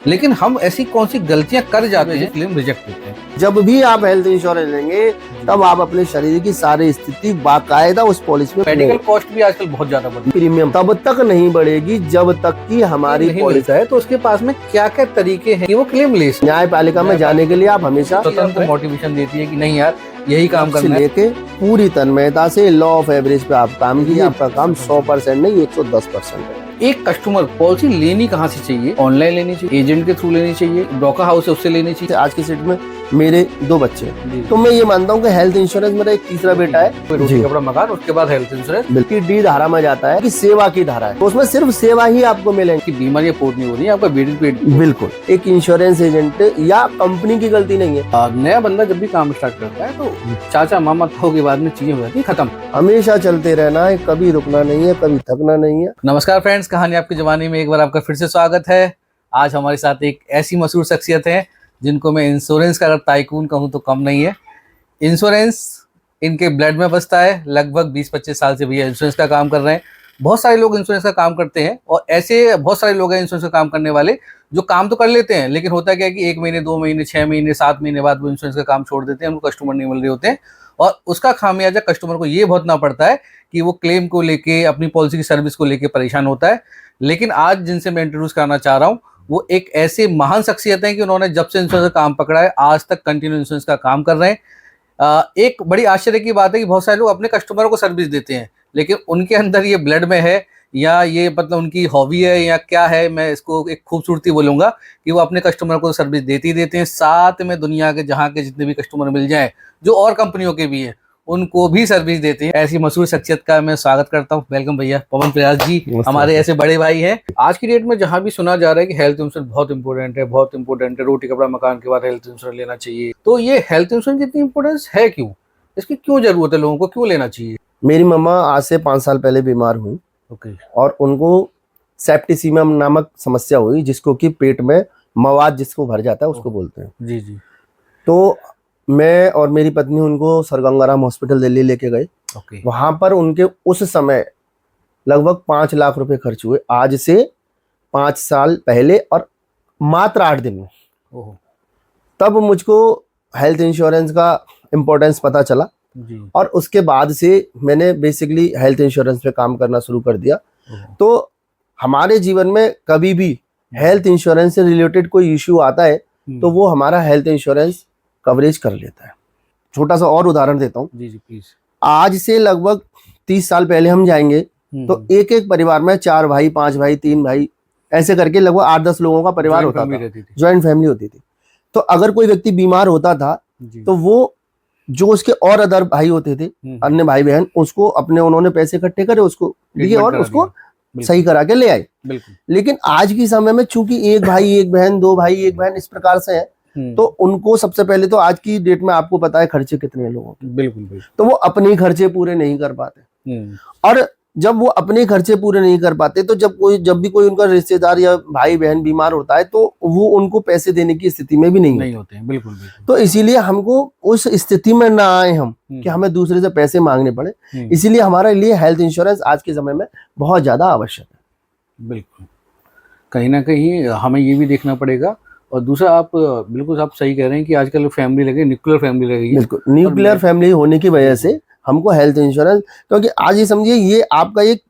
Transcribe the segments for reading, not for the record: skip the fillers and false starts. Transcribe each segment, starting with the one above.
लेकिन हम ऐसी कौन सी गलतियां कर जाते हैं क्लेम रिजेक्ट होते हैं। जब भी आप हेल्थ इंश्योरेंस लेंगे तब आप अपने शरीर की सारी स्थिति बाकायदा उस पॉलिसी में मेडिकल कॉस्ट भी आजकल बहुत ज्यादा बढ़ रही प्रीमियम तब तक नहीं बढ़ेगी जब तक कि हमारी नहीं मिलता है। तो उसके पास में क्या क्या तरीके हैं कि वो क्लेम ले सके। न्यायपालिका में जाने के लिए आप हमेशा स्वतंत्र मोटिवेशन देती है कि नहीं यार यही काम करना है। लेके पूरी तन्मयता से लॉ ऑफ एवरेज पे आप काम कीजिए। आपका काम 100% नहीं 110% है। एक कस्टमर पॉलिसी लेनी कहाँ से चाहिए? ऑनलाइन लेनी चाहिए, एजेंट के थ्रू लेनी चाहिए, ब्रोकर हाउस है उससे लेनी चाहिए। आज की सेट में मेरे 2 बच्चे हैं तो मैं ये मानता हूँ कि हेल्थ इंश्योरेंस मेरा एक तीसरा बेटा है। रोटी कपड़ा मकान, उसके बाद हेल्थ इंश्योरेंस। बिल्कुल डी धारा में जाता है कि सेवा की धारा है तो उसमें सिर्फ सेवा ही आपको मिलेगी कि बीमारियां पोर्ट नहीं हो रही है, आपका बेड पेड। बिल्कुल एक इंश्योरेंस एजेंट या कंपनी की गलती नहीं है। नया बंदा जब भी काम स्टार्ट करता है तो चाचा मामा ताऊ के बाद में चीजें हो जाती है खत्म। हमेशा चलते रहना है, कभी रुकना नहीं है, कभी थकना नहीं है। नमस्कार फ्रेंड्स, कहानी आपकी जवानी में एक बार आपका फिर से स्वागत है। आज हमारे साथ एक ऐसी मशहूर शख्सियत है जिनको मैं इंश्योरेंस का अगर टाइकून कहूँ तो कम नहीं है। इंश्योरेंस इनके ब्लड में बसता है। लगभग 20-25 साल से भैया इंश्योरेंस का काम कर रहे हैं। बहुत सारे लोग इंश्योरेंस का काम करते हैं और ऐसे बहुत सारे लोग हैं इंश्योरेंस का काम करने वाले जो काम तो कर लेते हैं, लेकिन होता क्या है कि 1 महीने 2 महीने 6 महीने 7 महीने बाद वो इंश्योरेंस का काम छोड़ देते हैं, उनको कस्टमर नहीं मिल रहे होते हैं और उसका खामियाजा कस्टमर को ये भुगतना पड़ता है कि वो क्लेम को लेके अपनी पॉलिसी की सर्विस को लेके परेशान होता है। लेकिन आज जिनसे मैं इंट्रोड्यूस कराना चाह रहा हूँ वो एक ऐसे महान शख्सियत हैं कि उन्होंने जब से इंश्योरेंस का काम पकड़ा है आज तक कंटिन्यू इंश्योरेंस का काम कर रहे हैं। एक बड़ी आश्चर्य की बात है कि बहुत सारे लोग अपने कस्टमरों को सर्विस देते हैं, लेकिन उनके अंदर ये ब्लड में है या ये मतलब उनकी हॉबी है या क्या है, मैं इसको एक खूबसूरती बोलूँगा कि वो अपने कस्टमर को सर्विस देते ही देते हैं। साथ में दुनिया के जहाँ के जितने भी कस्टमर मिल जाएं जो और कंपनियों के भी हैं उनको भी सर्विस देते हैं। ऐसी मशहूर शख्सियत का मैं स्वागत करता हूँ। वेलकम भैया पवन प्रयास जी, हमारे ऐसे बड़े भाई हैं। आज की डेट में जहाँ भी सुना जा रहा है कि हेल्थ इंश्योरेंस बहुत इंपॉर्टेंट है, बहुत इंपॉर्टेंट है, रोटी कपड़ा मकान के बाद हेल्थ इंश्योरेंस लेना चाहिए, तो ये हेल्थ इंश्योरेंस की इतनी इंपॉर्टेंस है क्यों? इसकी क्यों जरूरत है? लोगों को क्यों लेना चाहिए? मेरी मम्मा आज से 5 साल पहले बीमार हुई और उनको सेप्टिसीमिया नामक समस्या हुई, जिसको कि पेट में मवाद जिसको भर जाता है उसको बोलते हैं। जी जी। तो मैं और मेरी पत्नी उनको सर गंगाराम हॉस्पिटल दिल्ली लेके गए। वहां पर उनके उस समय लगभग 5 लाख रुपए खर्च हुए, आज से 5 साल पहले, और मात्र 8 दिन में। तब मुझको हेल्थ इंश्योरेंस का इम्पोर्टेंस पता चला जी। और उसके बाद से मैंने बेसिकली हेल्थ इंश्योरेंस पे काम करना शुरू कर दिया। तो हमारे जीवन में कभी भी हेल्थ इंश्योरेंस से रिलेटेड कोई इश्यू आता है तो वो हमारा हेल्थ इंश्योरेंस कवरेज कर लेता है। छोटा सा और उदाहरण देता हूँ। जी जी प्लीज। आज से लगभग 30 साल पहले हम जाएंगे तो एक एक परिवार में 4 भाई 5 भाई 3 भाई ऐसे करके लगभग 8-10 लोगों का परिवार होता था, ज्वाइंट फैमिली होती थी। तो अगर कोई व्यक्ति बीमार होता था तो वो जो उसके और अदर भाई होते थे, अन्य भाई बहन, उसको अपने उन्होंने पैसे इकट्ठे करे, उसको दिए और उसको सही करा के ले आए। लेकिन आज के समय में चूंकि एक भाई एक बहन, 2 भाई 1 बहन इस प्रकार से है तो उनको सबसे पहले तो आज की डेट में आपको पता है खर्चे कितने हैं लोगों के। बिल्कुल। तो वो अपने खर्चे पूरे नहीं कर पाते और जब वो अपने खर्चे पूरे नहीं कर पाते तो जब भी कोई उनका रिश्तेदार या भाई बहन बीमार होता है तो वो उनको पैसे देने की स्थिति में भी नहीं होते हैं। बिल्कुल। तो इसीलिए हमको उस स्थिति में ना आए हम कि हमें दूसरे से पैसे मांगने पड़े। इसीलिए हमारे लिए हेल्थ इंश्योरेंस आज के समय में बहुत ज्यादा आवश्यक है। बिल्कुल, कहीं ना कहीं हमें ये भी देखना पड़ेगा। और दूसरा, आप बिल्कुल आप सही कह रहे हैं कि आजकल फैमिली लगे, न्यूक्लियर फैमिली लगी। बिल्कुल, न्यूक्लियर फैमिली होने की वजह से हमको हेल्थ इंश्योरेंस, क्योंकि आज ये समझिए ये आपका एक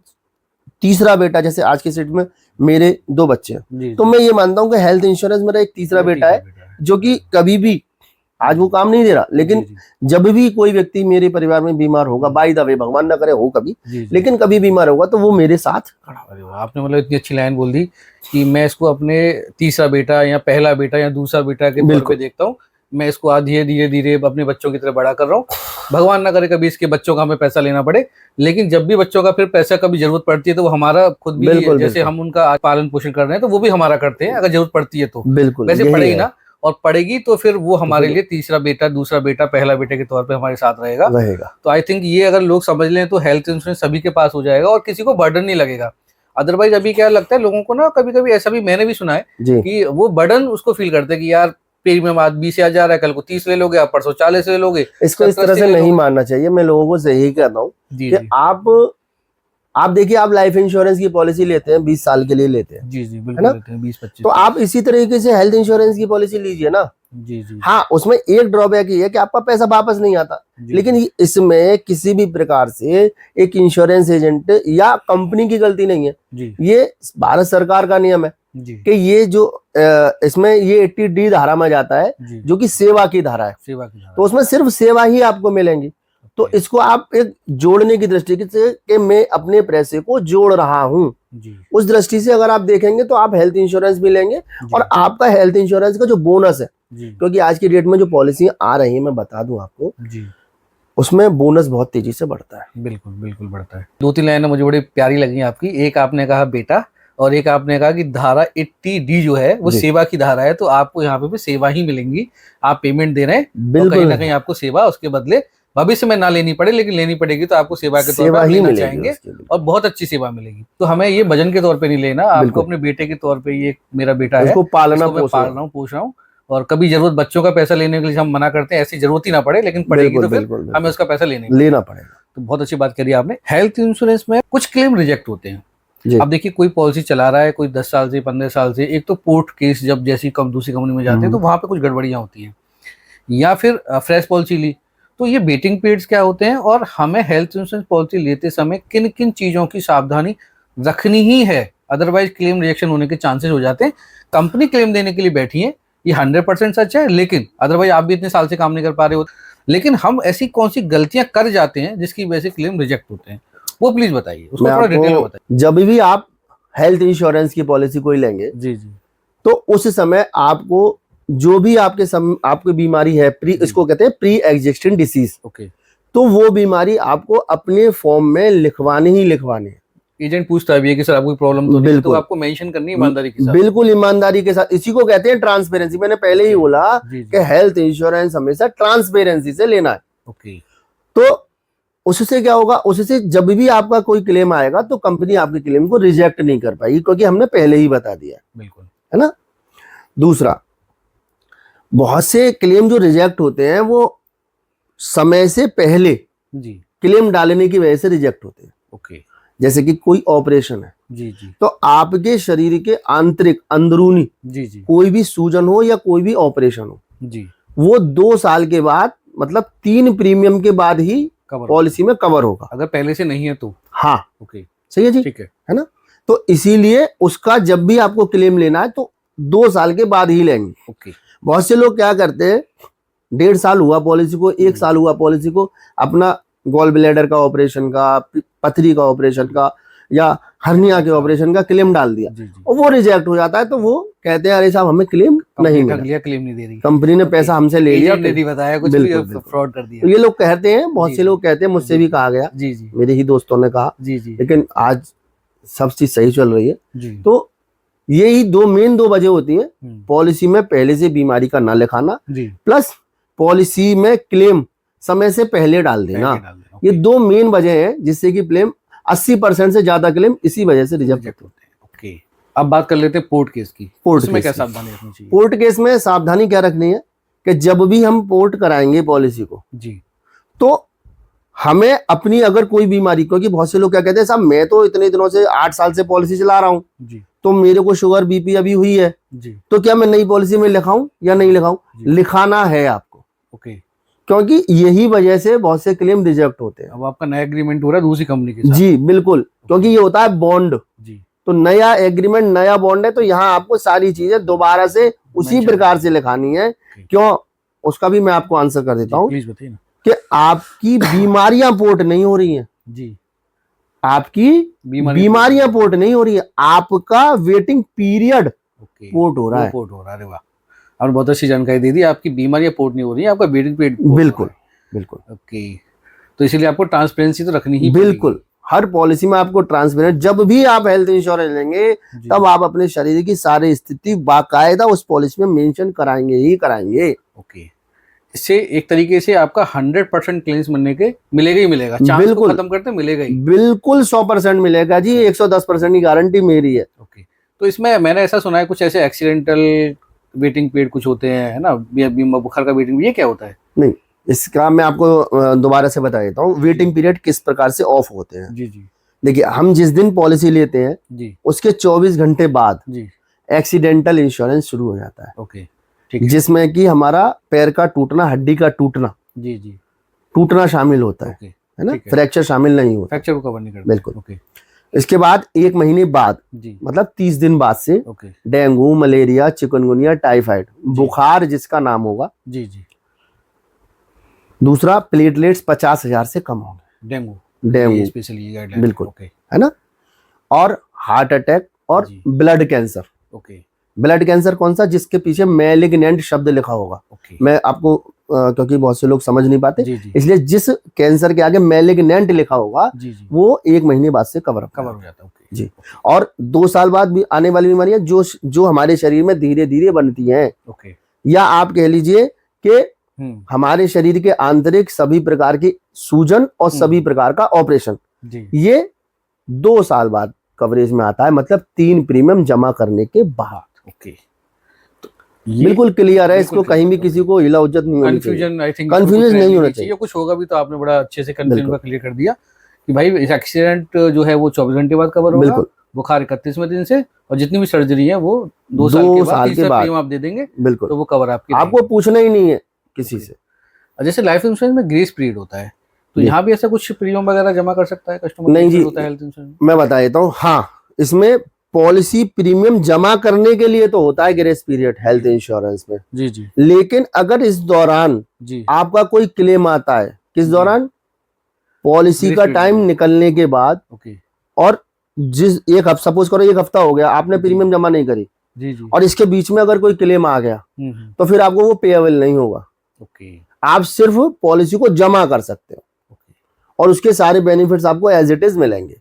तीसरा बेटा, जैसे आज के सेट में मेरे 2 बच्चे हैं तो मैं ये मानता हूँ कि हेल्थ इंश्योरेंस मेरा एक तीसरा बेटा है जो कि कभी भी, आज वो काम नहीं दे रहा, लेकिन जब भी कोई व्यक्ति मेरे परिवार में बीमार होगा, बाय द वे भगवान ना करे हो कभी, लेकिन कभी बीमार होगा तो वो मेरे साथ खड़ा होगा। आपने मतलब इतनी अच्छी लाइन बोल दी कि मैं इसको अपने तीसरा बेटा या पहला बेटा या दूसरा बेटा के तौर पे देखता हूँ। मैं इसको धीरे धीरे अपने बच्चों की तरह बड़ा कर रहा हूँ। भगवान ना करे कभी इसके बच्चों का हमें पैसा लेना पड़े, लेकिन जब भी बच्चों का फिर पैसा कभी जरूरत पड़ती है तो वो हमारा खुद भी, जैसे हम उनका पालन पोषण कर रहे हैं तो वो भी हमारा करते हैं अगर जरूरत पड़ती है तो। बिल्कुल वैसे पड़ेगी ना, और पड़ेगी तो फिर वो हमारे लिए तीसरा बेटा, दूसरा बेटा, पहला बेटे के तौर पे हमारे साथ रहेगा। तो आई थिंक ये अगर लोग समझ लें तो हेल्थ इंश्योरेंस सभी के पास हो जाएगा और किसी को बर्डन नहीं लगेगा। अदरवाइज अभी क्या लगता है लोगों को ना, कभी कभी ऐसा भी मैंने भी सुना है कि वो बर्डन उसको फील करते हैं कि यार प्रीमियम आज 20 आ जा रहा है, कल को 30 ले लोगे, आप परसों 40 ले लोगे। इसको इस तरह से नहीं मानना चाहिए। मैं लोगों को यही कहता हूँ कि आप आप देखिए, आप लाइफ इंश्योरेंस की पॉलिसी लेते हैं 20 साल के लिए लेते हैं, जी जी है बिल्कुल ना? लेते हैं 20-25। तो आप इसी तरीके से हेल्थ इंश्योरेंस की पॉलिसी लीजिए ना। जी जी हाँ, उसमें एक ड्रॉबैक ये है कि आपका पैसा वापस नहीं आता, जी लेकिन इसमें किसी भी प्रकार से एक इंश्योरेंस एजेंट या कंपनी की गलती नहीं है। जी ये भारत सरकार का नियम है जी कि ये जो इसमें ये 80D धारा में जाता है, जी जो कि सेवा की धारा है, सेवा की धारा। तो उसमें सिर्फ सेवा ही आपको मिलेंगी। तो ओके। इसको आप एक जोड़ने की दृष्टि से कि मैं अपने पैसे को जोड़ रहा हूं, जी उस दृष्टि से अगर आप देखेंगे तो आप हेल्थ इंश्योरेंस भी लेंगे। जी और आपका हेल्थ इंश्योरेंस का जो बोनस है, जी क्योंकि आज की डेट में जो पॉलिसी आ रही है, मैं बता दूं आपको, जी उसमें बोनस बहुत तेजी से बढ़ता है। बिल्कुल बिल्कुल बढ़ता है। 2-3 लाइनें मुझे बड़ी प्यारी लगी आपकी। एक आपने कहा बेटा, और एक आपने कहा कि धारा 80D जो है वो जी। सेवा की धारा है, तो आपको यहाँ पे भी सेवा ही मिलेंगी। आप पेमेंट दे रहे हैं और कहीं बिल्कुल ना कहीं आपको सेवा उसके बदले भविष्य में ना लेनी पड़े, लेकिन लेनी पड़ेगी तो आपको सेवा के तौर सेवा पर आप ही लेना मिलेगी चाहेंगे उसके लिए। और बहुत अच्छी सेवा मिलेगी। तो हमें ये भजन के तौर पे नहीं लेना, आपको बिल्कुल। अपने बेटे के तौर पे, ये मेरा बेटा है, उसको पालना इसको मैं पोसना। पाल रहा हूँ, पोष रहा हूँ। और कभी जरूरत बच्चों का पैसा लेने के लिए हम मना करते हैं, ऐसी जरूरत ही ना पड़े, लेकिन पड़ेगी बिल्कुल तो फिर बिल्कुल हमें बिल्कुल उसका पैसा लेने लेना पड़ेगा। तो बहुत अच्छी बात करी आपने। हेल्थ इंश्योरेंस में कुछ क्लेम रिजेक्ट होते हैं। जी। अब देखिए, कोई पॉलिसी चला रहा है, कोई 10 साल से 15 साल से, एक तो पोर्ट केस जब जैसी कम दूसरी कंपनी में जाते हैं तो वहां पे कुछ गड़बड़ियां होती हैं, या फिर फ्रेश पॉलिसी ली, तो ये वेटिंग पीरियड्स क्या होते हैं, और हमें हेल्थ इंश्योरेंस पॉलिसी लेते समय किन किन चीजों की सावधानी रखनी ही है, अदरवाइज क्लेम रिजेक्शन होने के चांसेस हो जाते हैं। कंपनी क्लेम देने के लिए बैठी है, ये 100% सच है, लेकिन अदरवाइज आप भी इतने साल से काम नहीं कर पा रहे हो, लेकिन हम ऐसी कौन सी गलतियां कर जाते हैं जिसकी वजह से क्लेम रिजेक्ट होते हैं, वो प्लीज बताइए, उसको थोड़ा डिटेल में बताइए। जब भी आप हेल्थ इंश्योरेंस की पॉलिसी कोई लेंगे, जी जी, तो उस समय आपको जो भी आपकी बीमारी है, इसको कहते हैं प्री एग्जिस्टिंग डिसीज, ओके, तो वो बीमारी आपको अपने फॉर्म में लिखवानी ही लिखवानी है। एजेंट पूछता है भी है कि सर आपको कोई प्रॉब्लम तो नहीं है, तो बिल्कुल। आपको मेंशन करनी है ईमानदारी के साथ। बिल्कुल ईमानदारी के साथ, इसी को कहते हैं ट्रांसपेरेंसी। मैंने पहले ही बोला जी जी, कि हेल्थ इंश्योरेंस हमेशा ट्रांसपेरेंसी से लेना है। ओके, तो उससे क्या होगा, उससे जब भी आपका कोई क्लेम आएगा तो कंपनी आपके क्लेम को रिजेक्ट नहीं कर पाएगी, क्योंकि हमने पहले ही बता दिया, बिल्कुल, है ना। दूसरा, बहुत से क्लेम जो रिजेक्ट होते हैं वो समय से पहले जी, क्लेम डालने की वजह से रिजेक्ट होते हैं। ओके, जैसे कि कोई ऑपरेशन है, जी जी, तो आपके शरीर के आंतरिक अंदरूनी जी जी, कोई भी सूजन हो या कोई भी ऑपरेशन हो, जी, वो 2 साल के बाद, मतलब 3 प्रीमियम के बाद ही कवर पॉलिसी में कवर होगा। अगर पहले से नहीं है तो। हाँ, ओके, सही है जी, ठीक है ना। तो इसीलिए उसका जब भी आपको क्लेम लेना है तो 2 साल के बाद ही लेंगे। ओके, बहुत से लोग क्या करते हैं, 1.5 साल हुआ पॉलिसी को, 1 साल हुआ पॉलिसी को, अपना गॉल ब्लैडर का ऑपरेशन का, पथरी का ऑपरेशन का, या हर्निया के ऑपरेशन का क्लेम डाल दिया, जी जी, और वो रिजेक्ट हो जाता है। तो वो कहते हैं अरे साहब हमें क्लेम नहीं मिला, क्लेम नहीं दे रही, कंपनी ने पैसा हमसे ले लिया, एजेंट ने नहीं बताया कुछ भी, फ्रॉड कर दिया। तो ये लोग कहते हैं, बहुत से लोग कहते हैं, मुझसे भी कहा गया, जी जी, मेरे ही दोस्तों ने कहा, जी जी, लेकिन आज सब चीज सही चल रही है। जी, तो यही दो वजह होती है, पॉलिसी में पहले से बीमारी का ना लिखाना, जी, प्लस पॉलिसी में क्लेम समय से पहले डाल देना। ये 2 मेन वजह है जिससे कि क्लेम 80% से ज्यादा क्लेम इसी वजह से रिजेक्ट होते हैं। ओके, अब बात कर लेते हैं पोर्ट केस की। उसमें क्या सावधानी रखनी चाहिए? पोर्ट केस में सावधानी क्या रखनी है कि जब भी हम पोर्ट कराएंगे पॉलिसी को, जी, तो हमें अपनी अगर कोई बीमारी, क्योंकि बहुत से लोग क्या कहते हैं साहब मैं तो इतने दिनों से 8 साल से पॉलिसी चला रहा हूँ, जी, तो मेरे को शुगर बीपी अभी हुई है, जी, तो क्या मैं नई पॉलिसी में लिखाऊं या नहीं लिखाऊं? लिखाना है आपको, ओके, क्योंकि यही वजह से बहुत से क्लेम रिजेक्ट होते हैं। अब आपका नया एग्रीमेंट हो रहा है दूसरी कंपनी के साथ। जी बिल्कुल, क्योंकि ये होता है बॉन्ड, जी, तो नया एग्रीमेंट नया बॉन्ड है, तो यहाँ आपको सारी चीजें दोबारा से उसी प्रकार से लिखानी है। क्यों, उसका भी मैं आपको आंसर कर देता हूँ, प्लीज बताइए ना। कि आपकी बीमारियां पोर्ट नहीं हो रही हैं, जी, आपकी बीमारियां पोर्ट नहीं हो रही है, आपका वेटिंग पीरियड पोर्ट हो रहा है। पोर्ट हो रहा है, वाह, आपने बहुत अच्छी जानकारी दे दी। आपकी बीमारियां पोर्ट नहीं हो रही है, आपका वेटिंग पीरियड। बिल्कुल बिल्कुल, ओके, तो इसीलिए आपको ट्रांसपेरेंसी तो रखनी ही बिल्कुल। हर पॉलिसी में आपको ट्रांसपेरेंट, जब भी आप हेल्थ इंश्योरेंस लेंगे तब आप अपने शरीर की सारी स्थिति बाकायदा उस पॉलिसी में मेंशन कराएंगे ही कराएंगे। ओके, इससे एक तरीके से आपका 100% क्लेम्स मिलने के मिलेगा ही मिलेगा, चांस को खत्म करते मिलेगा ही, बिल्कुल 100% मिलेगा जी, 110% की गारंटी मेरी है। ओके, तो इसमें मैंने ऐसा सुना है कुछ ऐसे एक्सीडेंटल वेटिंग पीरियड कुछ होते हैं, है ना, बीमा बुखार का वेटिंग, ये क्या होता है? नहीं, इसका मैं आपको दोबारा से बता देता हूँ, वेटिंग पीरियड किस प्रकार से ऑफ होते हैं। जी जी, देखिए हम जिस दिन पॉलिसी लेते हैं जी उसके 24 घंटे बाद जी एक्सीडेंटल इंश्योरेंस शुरू हो जाता है। ओके ठीक है। जिसमें कि हमारा पैर का टूटना, हड्डी का टूटना, जी जी टूटना शामिल होता है ओके है ना, ठीक है। फ्रैक्चर शामिल नहीं होता। फ्रैक्चर को कवर नहीं करते। बिल्कुल। ओके इसके बाद 1 महीने बाद, जी मतलब 30 दिन बाद से okay dengue, malaria, chikungunya, typhoid बुखार जिसका नाम होगा, जी जी दूसरा प्लेटलेट्स 50,000 से कम होंगे। Dengue specially guideline. बिल्कुल ओके है ना, और हार्ट अटैक और जी। Blood cancer. Okay blood cancer कौन सा, जिसके पीछे मैलिग्नेंट शब्द लिखा होगा। ओके मैं आपको क्योंकि बहुत से लोग समझ नहीं पाते, जी जी इसलिए जिस कैंसर के आगे मैलिग्नेंट लिखा होगा जी जी वो 1 महीने बाद से कवर कवर हो जाता है। ओके जी। और 2 साल बाद भी आने वाली बीमारियां जो हमारे शरीर में धीरे धीरे बनती हैं, ओके या आप कह लीजिए कि हमारे शरीर के आंतरिक सभी प्रकार की सूजन और सभी प्रकार का ऑपरेशन, जी ये 2 साल बाद कवरेज में आता है, मतलब 3 प्रीमियम जमा करने के बाद। ओके बिल्कुल क्लियर है, बिल्कुल इसको कहीं भी किसी को हिला उज्जत नहीं होनी चाहिए, कंफ्यूजन आई थिंक कंफ्यूजन नहीं होना चाहिए। कुछ होगा भी तो आपने बड़ा अच्छे से कंफ्यूजन बिल्कुल। का क्लियर कर दिया कि भाई इस एक्सीडेंट जो है वो 24 घंटे बाद कवर होगा, बिल्कुल बुखार 31वें दिन से, और जितनी भी सर्जरी है वो 2 साल के बाद तीसरा प्रीमियम आप दे देंगे। बिल्कुल, तो वो कवर आपकी आपको पूछना ही नहीं है किसी से। जैसे लाइफ इंश्योरेंस में ग्रेस पीरियड होता है, तो यहाँ भी ऐसा कुछ प्रीमियम वगैरह जमा कर सकता है कस्टमर? नहीं जी, होता है हेल्थ इंश्योरेंस? मैं बता देता हूँ। हाँ, इसमें पॉलिसी प्रीमियम जमा करने के लिए तो होता है ग्रेस पीरियड हेल्थ इंश्योरेंस में। जी जी लेकिन अगर इस दौरान जी आपका कोई क्लेम आता है, किस दौरान, पॉलिसी का टाइम निकलने के बाद, ओके, और जिस एक हफ्ता, सपोज करो 1 हफ्ता हो गया आपने प्रीमियम जमा नहीं करी, जी जी, और इसके बीच में अगर कोई क्लेम आ गया तो फिर आपको वो पेएबल नहीं होगा। ओके, आप सिर्फ पॉलिसी को जमा कर सकते हो, और उसके सारे बेनिफिट्स आपको एज इट इज मिलेंगे।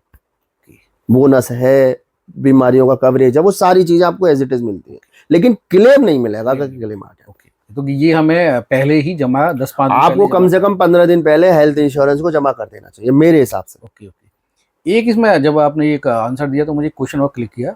बोनस है, बीमारियों का कवरेज है, वो सारी चीजें आपको एज इट इज मिलती है, लेकिन क्लेम नहीं मिलेगा अगर क्लेम आ गया। तो ये हमें पहले ही जमा 10-5 दिन आपको कम से कम 15 दिन पहले हेल्थ इंश्योरेंस को जमा कर देना चाहिए मेरे हिसाब से। Okay okay. एक इसमें जब आपने एक आंसर दिया तो मुझे क्वेश्चन और क्लिक किया,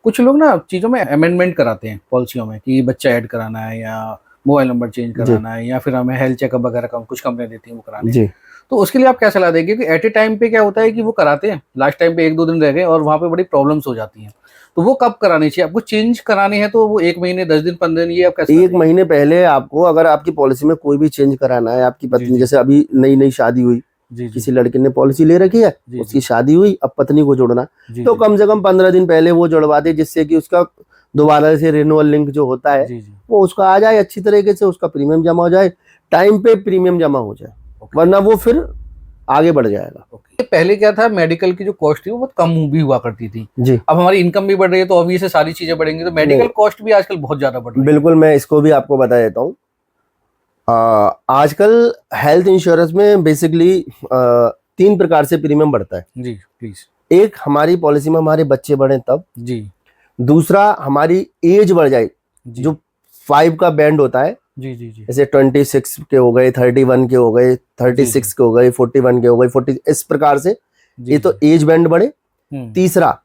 कुछ लोग ना चीज़ों में अमेंडमेंट कराते हैं पॉलिसियों में कि बच्चा ऐड कराना है या मोबाइल नंबर चेंज कराना है या फिर हमें हेल्थ चेकअप वगैरह का कुछ कंपनी देती है वो कराने जी। तो उसके लिए आप क्या सलाह देंगे कि एट ए टाइम पे क्या होता है कि वो कराते हैं, लास्ट टाइम पे 1-2 दिन रह गए और वहाँ पे बड़ी प्रॉब्लम्स हो जाती हैं, तो वो कब करानी चाहिए? आपको चेंज करानी है तो वो 1 महीने 10 दिन 15 दिन, ये आप कैसे? 1 महीने पहले आपको, अगर आपकी पॉलिसी में कोई भी चेंज कराना है, आपकी पत्नी जैसे अभी नई नई शादी हुई, किसी लड़के ने पॉलिसी ले रखी है, उसकी शादी हुई, अब पत्नी को जोड़ना, तो कम से कम 15 दिन पहले वो जुड़वा दे, जिससे कि उसका दोबारा से रिन्यूअल लिंक जो होता है वो उसका आ जाए अच्छी तरीके से, उसका प्रीमियम जमा हो जाए, टाइम पे प्रीमियम जमा हो जाए, वरना वो फिर आगे बढ़ जाएगा। पहले क्या था, मेडिकल की जो कॉस्ट थी वो बहुत कम भी हुआ करती थी जी। अब हमारी इनकम भी बढ़ रही है तो ऑब्वियसली सारी चीजें बढ़ेंगी, तो मेडिकल कॉस्ट भी आजकल बहुत ज्यादा बढ़ रही है। बिल्कुल, मैं इसको भी आपको बता देता हूँ। आजकल हेल्थ इंश्योरेंस में बेसिकली 3 प्रकार से प्रीमियम बढ़ता है। जी प्लीज। एक, हमारी पॉलिसी में हमारे बच्चे बढ़े तब। जी। दूसरा, हमारी एज बढ़ जाए, जो 5 का बैंड होता है, जी जी जी, जैसे 26 के हो गए, 31 के हो गए, 36 के हो गए, 41 के हो गए, 40, इस प्रकार से ये तो एज बैंड बढ़े। तीसरा,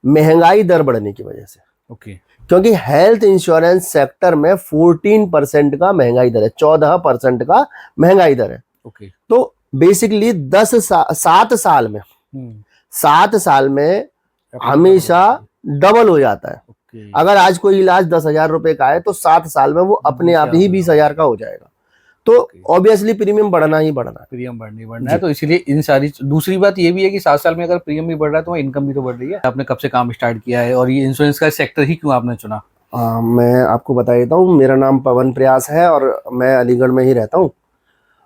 महंगाई दर बढ़ने की वजह से, ओके, क्योंकि हेल्थ इंश्योरेंस सेक्टर में 14% का महंगाई दर है, 14% का महंगाई दर है। ओके, तो बेसिकली 7 साल में 7 साल में हमेशा डबल हो जाता है। अगर आज कोई इलाज 10,000 रुपए का है तो 7 साल में वो अपने आप ही 20,000 का हो जाएगा। तो ऑब्वियसली प्रीमियम बढ़ना ही बढ़ना है, प्रीमियम बढ़ना है। तो इसलिए इन सारी, दूसरी बात ये भी है कि 7 साल में अगर प्रीमियम भी बढ़ रहा है तो इनकम भी तो बढ़ रही है। आपने कब से काम स्टार्ट किया है और ये इंश्योरेंस का सेक्टर ही क्यों आपने चुना? मैं आपको बता देता हूँ, मेरा नाम पवन प्रयास है और मैं अलीगढ़ में ही रहता हूँ।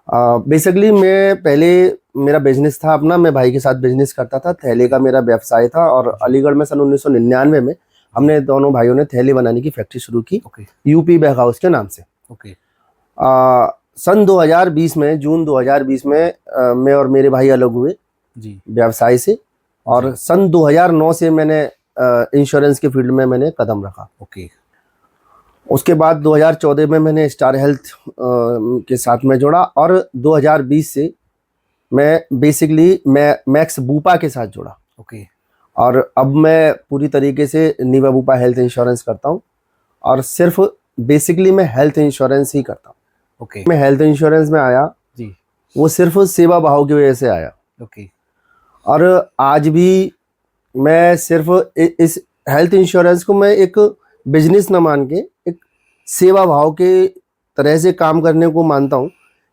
बेसिकली मैं पहले, मेरा बिजनेस था अपना, मैं भाई के साथ बिजनेस करता था, थैले का मेरा व्यवसाय था, और अलीगढ़ में सन 1999 में हमने दोनों भाइयों ने थैले बनाने की फैक्ट्री शुरू की, यूपी बैग हाउस के नाम से। सन 2020 में, जून 2020 में मैं और मेरे भाई अलग हुए व्यवसाय से, और सन 2009 से मैंने इंश्योरेंस के फील्ड में मैंने कदम रखा। उसके बाद 2014 में मैंने स्टार हेल्थ के साथ में जुड़ा, और 2020 से मैं बेसिकली मैक्स बूपा के साथ जुड़ा। और अब मैं पूरी तरीके से नीवा बूपा हेल्थ इंश्योरेंस करता हूँ, और सिर्फ बेसिकली मैं हेल्थ इंश्योरेंस ही करता हूँ। मैं हेल्थ इंश्योरेंस में आया जी, वो सिर्फ सेवा भाव की वजह से आया। और आज भी मैं सिर्फ इस हेल्थ इंश्योरेंस को मैं एक बिजनेस न मान के एक सेवा भाव के तरह से काम करने को मानता हूँ,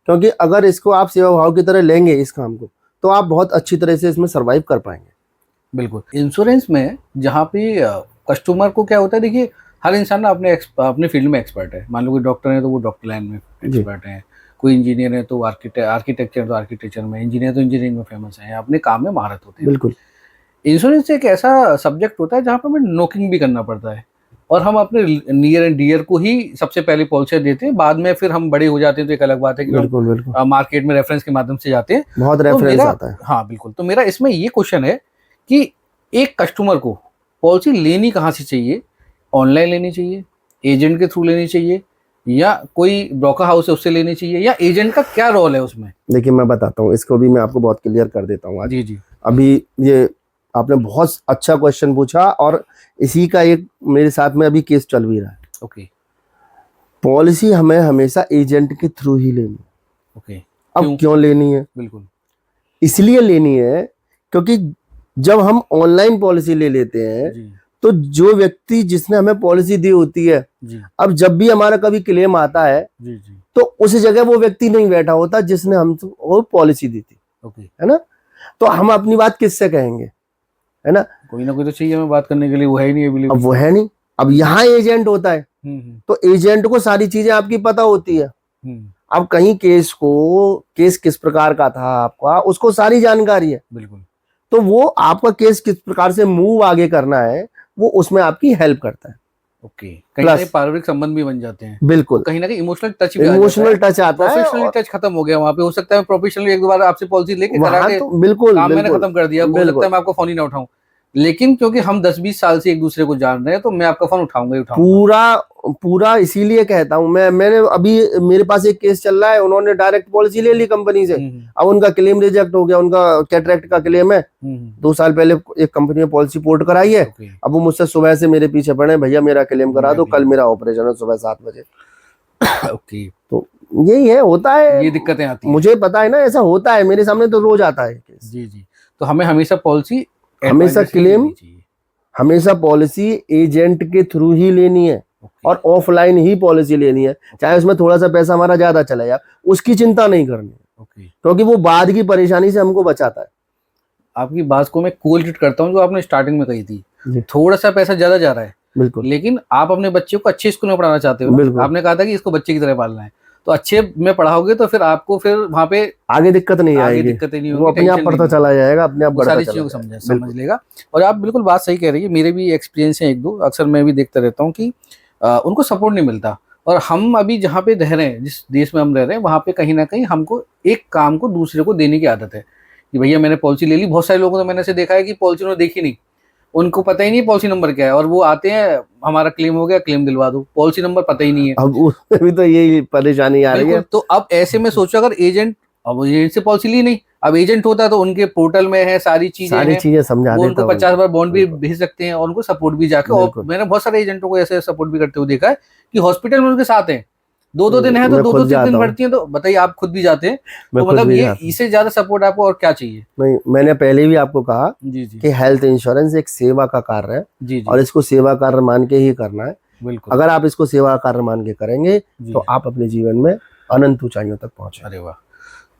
क्योंकि अगर इसको आप सेवा भाव की तरह लेंगे इस काम को, तो आप बहुत अच्छी तरह से इसमें सर्वाइव कर पाएंगे। बिल्कुल। इंश्योरेंस में जहाँ पे कस्टमर को क्या होता है, देखिए हर इंसान ना अपने फील्ड में एक्सपर्ट है। मान लो कोई डॉक्टर है तो वो डॉक्टर लाइन में एक्सपर्ट है, कोई इंजीनियर है तो आर्किटेक्चर तो आर्किटेक्चर में, इंजीनियर तो इंजीनियरिंग में फेमस है, अपने काम में महारत होते हैं। बिल्कुल। इंश्योरेंस एक ऐसा सब्जेक्ट होता है जहाँ पर हमें नोकिंग भी करना पड़ता है, और हम अपने नियर एंड डियर को ही सबसे पहले पॉलिसी देते हैं। बाद में फिर हम बड़े हो जाते हैं तो एक अलग बात है कि बिल्कुल बिल्कुल मार्केट में रेफरेंस के माध्यम से जाते हैं, बहुत रेफरेंस आता है। हाँ बिल्कुल। तो मेरा इसमें ये क्वेश्चन है कि एक कस्टमर को पॉलिसी लेनी कहाँ से चाहिए? ऑनलाइन लेनी चाहिए, एजेंट के थ्रू लेनी चाहिए, या कोई ब्रोकर हाउस है उससे लेनी चाहिए, या एजेंट का क्या रोल है उसमें? देखिए मैं बताता हूँ, इसको भी मैं आपको बहुत क्लियर कर देता हूँ आज। जी जी। अभी ये आपने बहुत अच्छा क्वेश्चन पूछा, और इसी का एक मेरे साथ में अभी केस चल भी रहा है। ओके। पॉलिसी हमें हमेशा एजेंट के थ्रू ही लेनी है। ओके। अब क्यों लेनी है? बिल्कुल इसलिए लेनी है क्योंकि जब हम ऑनलाइन पॉलिसी ले लेते हैं जी तो जो व्यक्ति जिसने हमें पॉलिसी दी होती है, जी अब जब भी हमारा कभी क्लेम आता है जी जी। तो उस जगह वो व्यक्ति नहीं बैठा होता जिसने हमको पॉलिसी दी थी। ओके। है ना? तो हम अपनी बात किससे कहेंगे? है ना? कोई ना कोई तो चाहिए हमें बात करने के लिए, वो है ही नहीं अवेलेबल। अब वो है नहीं। अब यहाँ एजेंट होता है, तो एजेंट को सारी चीजें आपकी पता होती है। अब कहीं केस किस प्रकार का था आपका, उसको सारी जानकारी है। बिल्कुल। तो वो आपका केस किस प्रकार से मूव आगे करना है, वो उसमें आपकी हेल्प करता है। ओके। कहीं ना कहीं पारिवारिक संबंध भी बन जाते हैं। बिल्कुल। कहीं ना कहीं इमोशनल टच आता है। प्रोफेशनली टच खत्म हो गया वहाँ पे। हो सकता है प्रोफेशनली एक दो बार आपसे पॉलिसी लेके करा के तो बिल्कुल काम मैंने खत्म कर दिया, हो सकता है मैं आपको फोन ही ना उठाऊं, लेकिन क्योंकि हम 10-20 साल से एक दूसरे को जान रहे हैं तो मैं आपका फोन उठाऊंगा ही उठाऊंगा। पूरा इसीलिए कहता हूँ मैंने अभी मेरे पास एक केस चल रहा है, उन्होंने डायरेक्ट पॉलिसी ले ली कंपनी से। अब उनका क्लेम रिजेक्ट हो गया, उनका कैटरेक्ट का क्लेम है। 2 साल पहले एक कंपनी ने पॉलिसी पोर्ट कराई है। अब वो मुझसे सुबह से मेरे पीछे पड़े, भैया मेरा क्लेम करा दो, कल मेरा ऑपरेशन है सुबह 7 बजे। ओके। तो यही है, होता है, ये दिक्कतें आती है, मुझे पता है ना, ऐसा होता है, मेरे सामने तो रोज आता है केस। जी जी। तो हमें हमेशा पॉलिसी, हमेशा क्लेम, हमेशा पॉलिसी एजेंट के थ्रू ही लेनी है, और ऑफलाइन ही पॉलिसी लेनी है। चाहे उसमें थोड़ा सा पैसा हमारा ज्यादा चला जाए, उसकी चिंता नहीं करनी है, क्योंकि वो बाद की परेशानी से हमको बचाता है। आपकी बात को मैं कोरिलेट करता हूँ जो आपने स्टार्टिंग में कही थी, थोड़ा सा पैसा ज्यादा जा रहा है, बिल्कुल, लेकिन आप अपने बच्चे को अच्छे स्कूल में पढ़ाना चाहते हो। आपने कहा था कि इसको बच्चे की तरह पालना है, तो अच्छे में पढ़ाओगे तो फिर आपको फिर वहाँ पे आगे दिक्कत नहीं आएगी, दिक्कतें नहीं होगी, वो अपने आप पढ़ता चला जाएगा, अपने आप सारी चीजों को समझ लेगा। और आप बिल्कुल बात सही कह रही है, मेरे भी एक्सपीरियंस है एक दो, अक्सर मैं भी देखता रहता हूँ कि उनको सपोर्ट नहीं मिलता। और हम अभी जहाँ पे रह रहे हैं, जिस देश में हम रह रहे हैं, वहाँ पे कहीं ना कहीं हमको एक काम को दूसरे को देने की आदत है कि भैया मैंने पॉलिसी ले ली। बहुत सारे लोगों को तो मैंने ऐसे देखा है कि पॉलिसी उन्होंने देखी नहीं, उनको पता ही नहीं पॉलिसी नंबर क्या है, और वो आते हैं हमारा क्लेम हो गया, क्लेम दिलवा दो, पॉलिसी नंबर पता ही नहीं है। अब उसमें भी तो यही परेशानी आ रही है। तो अब ऐसे में सोचो, अगर एजेंट, अब एजेंट से पॉलिसी ली नहीं, अब एजेंट होता तो उनके पोर्टल में है सारी चीजें समझा देता, उनको 50 बार बॉन्ड भी भेज सकते हैं और उनको सपोर्ट भी जाके। और मैंने बहुत सारे एजेंटों को ऐसे सपोर्ट भी करते हुए देखा है कि हॉस्पिटल में उनके साथ हैं, 2-2 दिन है तो 2-2 दिन भर्ती है, तो बताइए आप खुद भी जाते हैं, तो मतलब ये इससे ज्यादा सपोर्ट आपको और क्या चाहिए? नहीं, मैंने पहले भी आपको कहा जी जी कि हेल्थ इंश्योरेंस एक सेवा का कार्य है जी जी, और इसको सेवा कार्य मान के ही करना है। बिल्कुल, अगर आप इसको सेवा कार्य मान के करेंगे तो आप अपने जीवन में अनंत ऊंचाइयों तक पहुंचे। अरे वाह।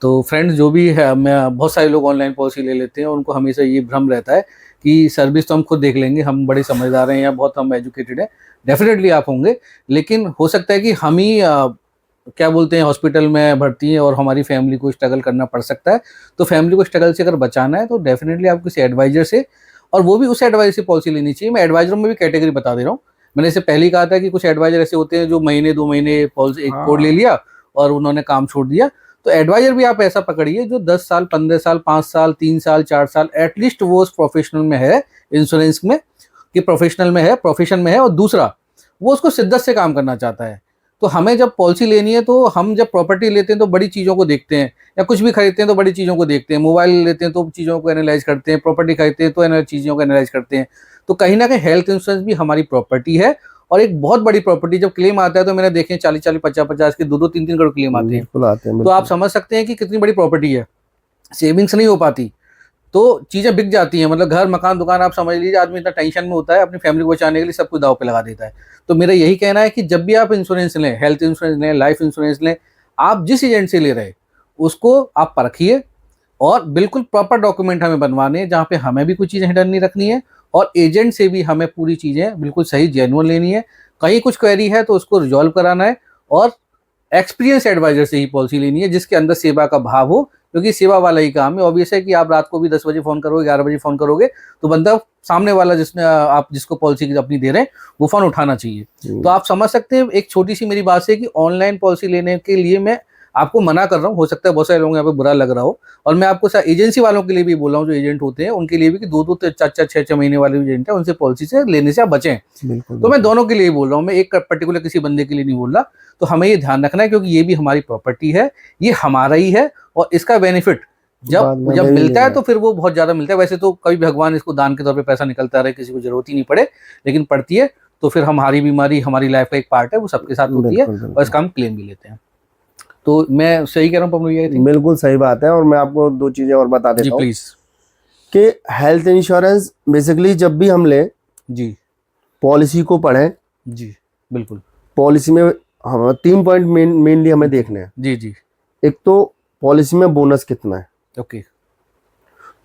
तो फ्रेंड्स, जो भी है, मैं बहुत सारे लोग ऑनलाइन पॉलिसी ले लेते हैं, उनको हमेशा ये भ्रम रहता है कि सर्विस तो हम खुद देख लेंगे, हम बड़े समझदार हैं या बहुत हम एजुकेटेड हैं। डेफिनेटली आप होंगे, लेकिन हो सकता है कि हम ही क्या बोलते हैं हॉस्पिटल में भर्ती हैं और हमारी फैमिली को स्ट्रगल करना पड़ सकता है। तो फैमिली को स्ट्रगल से अगर बचाना है तो डेफिनेटली आप किसी एडवाइजर से, और वो भी उस एडवाइजर से पॉलिसी लेनी चाहिए। मैं एडवाइजरों में भी कैटेगरी बता दे रहा हूँ। मैंने इससे पहले ही कहा था कि कुछ एडवाइजर ऐसे होते हैं जो महीने 2 महीने पॉलिसी एक कोड ले लिया और उन्होंने काम छोड़ दिया। तो एडवाइजर भी आप ऐसा पकड़िए जो 10 साल, 15 साल, 5 साल, 3 साल, 4 साल एटलीस्ट वो उस प्रोफेशनल में है, इंश्योरेंस में कि प्रोफेशनल में है, प्रोफेशन में है, और दूसरा वो उसको शिद्दत से काम करना चाहता है। तो हमें जब पॉलिसी लेनी है तो हम जब प्रॉपर्टी लेते हैं तो बड़ी चीज़ों को देखते हैं, या कुछ भी खरीदते हैं तो बड़ी चीज़ों को देखते हैं, मोबाइल लेते हैं तो चीज़ों को एनालाइज करते हैं, प्रॉपर्टी खरीदते हैं तो चीज़ों को एनालाइज करते हैं। तो कहीं ना कहीं हेल्थ इंश्योरेंस भी हमारी प्रॉपर्टी है, और एक बहुत बड़ी प्रॉपर्टी। जब क्लेम आता है तो मैंने देखे 40-40, 50-50 के 2-2, 3-3 करोड़ क्लेम आते हैं। तो आप समझ सकते हैं कि कितनी बड़ी प्रॉपर्टी है, सेविंग्स नहीं हो पाती। तो चीजें बिक जाती हैं, मतलब घर मकान दुकान आप समझ लीजिए, आदमी इतना टेंशन में होता है, अपनी फैमिली को बचाने के लिए सब कुछ दाव पे लगा देता है। तो मेरा यही कहना है कि जब भी आप इंश्योरेंस लें, हेल्थ इंश्योरेंस लें, लाइफ इंश्योरेंस लें, आप जिस एजेंट से ले रहे उसको आप परखिए, और बिल्कुल प्रॉपर डॉक्यूमेंट हमें बनवाने हैं, जहाँ पे हमें भी कुछ चीज़ें हिडन नहीं रखनी है, और एजेंट से भी हमें पूरी चीज़ें बिल्कुल सही जेन्युइन लेनी है। कहीं कुछ क्वेरी है तो उसको रिजॉल्व कराना है, और एक्सपीरियंस एडवाइजर से ही पॉलिसी लेनी है, जिसके अंदर सेवा का भाव हो, क्योंकि सेवा वाला ही काम है। ऑब्वियस है कि आप रात को भी 10 बजे फ़ोन करोगे, 11 बजे फ़ोन करोगे, तो बंदा सामने वाला जिसने आप जिसको पॉलिसी अपनी दे रहे हैं वो फ़ोन उठाना चाहिए। तो आप समझ सकते हैं, एक छोटी सी मेरी बात है कि ऑनलाइन पॉलिसी लेने के लिए मैं आपको मना कर रहा हूँ। हो सकता है बहुत सारे लोगों को यहाँ पे बुरा लग रहा हो, और मैं आपको एजेंसी वालों के लिए भी बोल रहा हूँ, जो एजेंट होते हैं उनके लिए भी, कि 2-2 4-4 6-6 महीने वाले एजेंट है, उनसे पॉलिसी से लेने से आप बचें। तो मैं दोनों के लिए बोल रहा हूँ, मैं एक पर्टिकुलर किसी बंदे के लिए नहीं बोल रहा। तो हमें ये ध्यान रखना है, क्योंकि ये भी हमारी प्रॉपर्टी है, ये हमारा ही है, और इसका बेनिफिट जब मिलता है तो फिर वो बहुत ज्यादा मिलता है। वैसे तो कभी भगवान इसको दान के तौर पे पैसा निकलता रहे, किसी को जरूरत ही नहीं पड़े, लेकिन पड़ती है तो फिर हमारी बीमारी हमारी लाइफ का एक पार्ट है, वो सबके साथ होती है, और इसका हम क्लेम भी लेते हैं। तो मैं सही कह रहा हूँ पवन भैया? बिल्कुल सही बात है। और मैं आपको 2 चीजें और बता देता हूँ प्लीज, कि हेल्थ इंश्योरेंस बेसिकली जब भी हम लें जी, पॉलिसी को पढ़ें जी बिल्कुल। पॉलिसी में हम 3 पॉइंट मेनली हमें देखने हैं। जी जी। एक तो पॉलिसी में बोनस कितना है, ओके।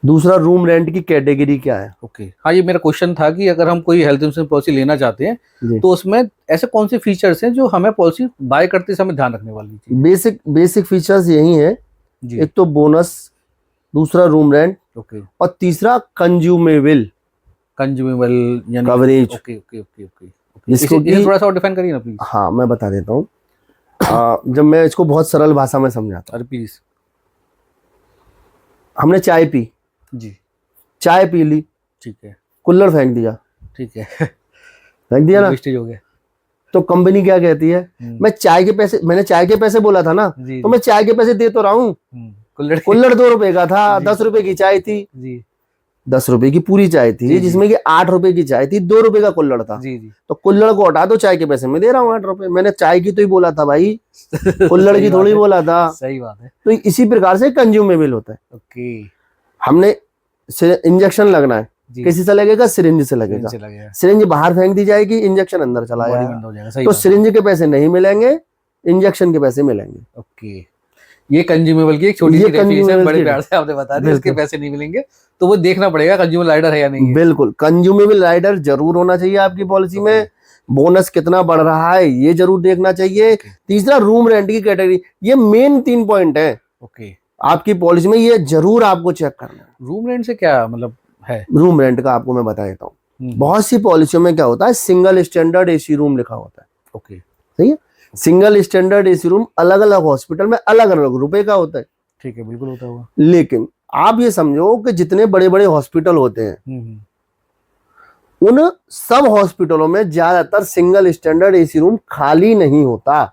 दूसरा रूम रेंट की कैटेगरी क्या है। ओके, हाँ, ये मेरा क्वेश्चन था कि अगर हम कोई हेल्थ इंश्योरेंस पॉलिसी लेना चाहते हैं तो उसमें ऐसे कौन से फीचर्स हैं जो हमें पॉलिसी बाय करते समय ध्यान रखने वाली चीज? बेसिक फीचर्स यही है, एक तो बोनस, दूसरा रूम रेंट, ओके, और तीसरा consumable coverage. Okay okay okay okay, इसको थोड़ा सा और डिफाइन करिए ना प्लीज। हाँ, मैं बता देता हूँ। जब मैं इसको बहुत सरल भाषा में समझाता हूँ। अरे प्लीज। हमने चाय पी जी, चाय पी ली, ठीक है, कुल्हड़ फेंक दिया, ठीक है, फेंक दिया ना, वेस्टेज हो गया। तो कंपनी क्या कहती है, मैंने चाय के पैसे बोला था ना, तो मैं चाय के पैसे दे तो रहा हूँ। कुल्हड़ 2 रुपए का था, 10 रुपए की चाय थी, 10 रुपए की पूरी चाय थी, जिसमें कि 8 रुपए की चाय थी, 2 रुपए का कुल्हड़ था। तो कुल्हड़ को हटा दो, चाय के पैसे मैं दे रहा हूँ 8 रुपए। मैंने चाय की तो ही बोला था भाई, कुल्हड़ की थोड़ी बोला था। सही बात है। तो इसी प्रकार से कंज्यूमेबल होता है। ओके, हमने इंजेक्शन लगना है, किसी से लगेगा, सिरिंज से लगेगा। सिरिंज बाहर फेंक दी जाएगी, इंजेक्शन अंदर चला जाएगा। तो सिरिंज के पैसे नहीं मिलेंगे, इंजेक्शन के पैसे मिलेंगे। ओके, ये कंज्यूमेबल की एक छोटी सी डेफिनेशन बड़े प्यार से आपने बता दी, इसके पैसे नहीं मिलेंगे। तो वो देखना पड़ेगा कंज्यूमेबल राइडर है या नहीं है। बिल्कुल, कंज्यूमेबल राइडर जरूर होना चाहिए आपकी पॉलिसी में। बोनस कितना बढ़ रहा है ये जरूर देखना चाहिए। तीसरा, रूम रेंट की कैटेगरी। ये मेन 3 पॉइंट है आपकी पॉलिसी में, ये जरूर आपको चेक करना है। रूम रेंट से क्या मतलब है? रूम रेंट का आपको मैं बता देता हूँ। बहुत सी पॉलिसियों में क्या होता है, सिंगल स्टैंडर्ड एसी रूम लिखा होता है। ओके, सही है। सिंगल स्टैंडर्ड एसी रूम अलग अलग हॉस्पिटल में अलग अलग रुपए का होता है। ठीक है, बिल्कुल होता होगा। लेकिन आप ये समझो कि जितने बड़े बड़े हॉस्पिटल होते हैं, उन सब हॉस्पिटलों में ज्यादातर सिंगल स्टैंडर्ड एसी रूम खाली नहीं होता।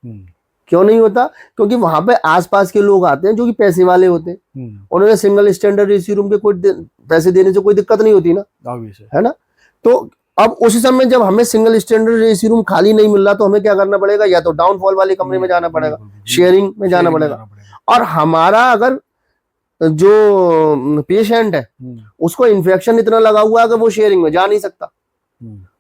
क्यों नहीं होता? क्योंकि वहां पे आसपास के लोग आते हैं जो कि पैसे वाले होते हैं, उन्होंने सिंगल स्टैंडर्ड एसी रूम के कोई पैसे देने से कोई दिक्कत नहीं होती ना, है ना। तो अब उस समय जब हमें सिंगल स्टैंडर्ड एसी रूम खाली नहीं मिल रहा, तो हमें क्या करना पड़ेगा, या तो डाउनफॉल वाले कमरे में जाना पड़ेगा, शेयरिंग में जाना पड़ेगा। और हमारा अगर जो पेशेंट है उसको इन्फेक्शन इतना लगा हुआ है कि वो शेयरिंग में जा नहीं सकता,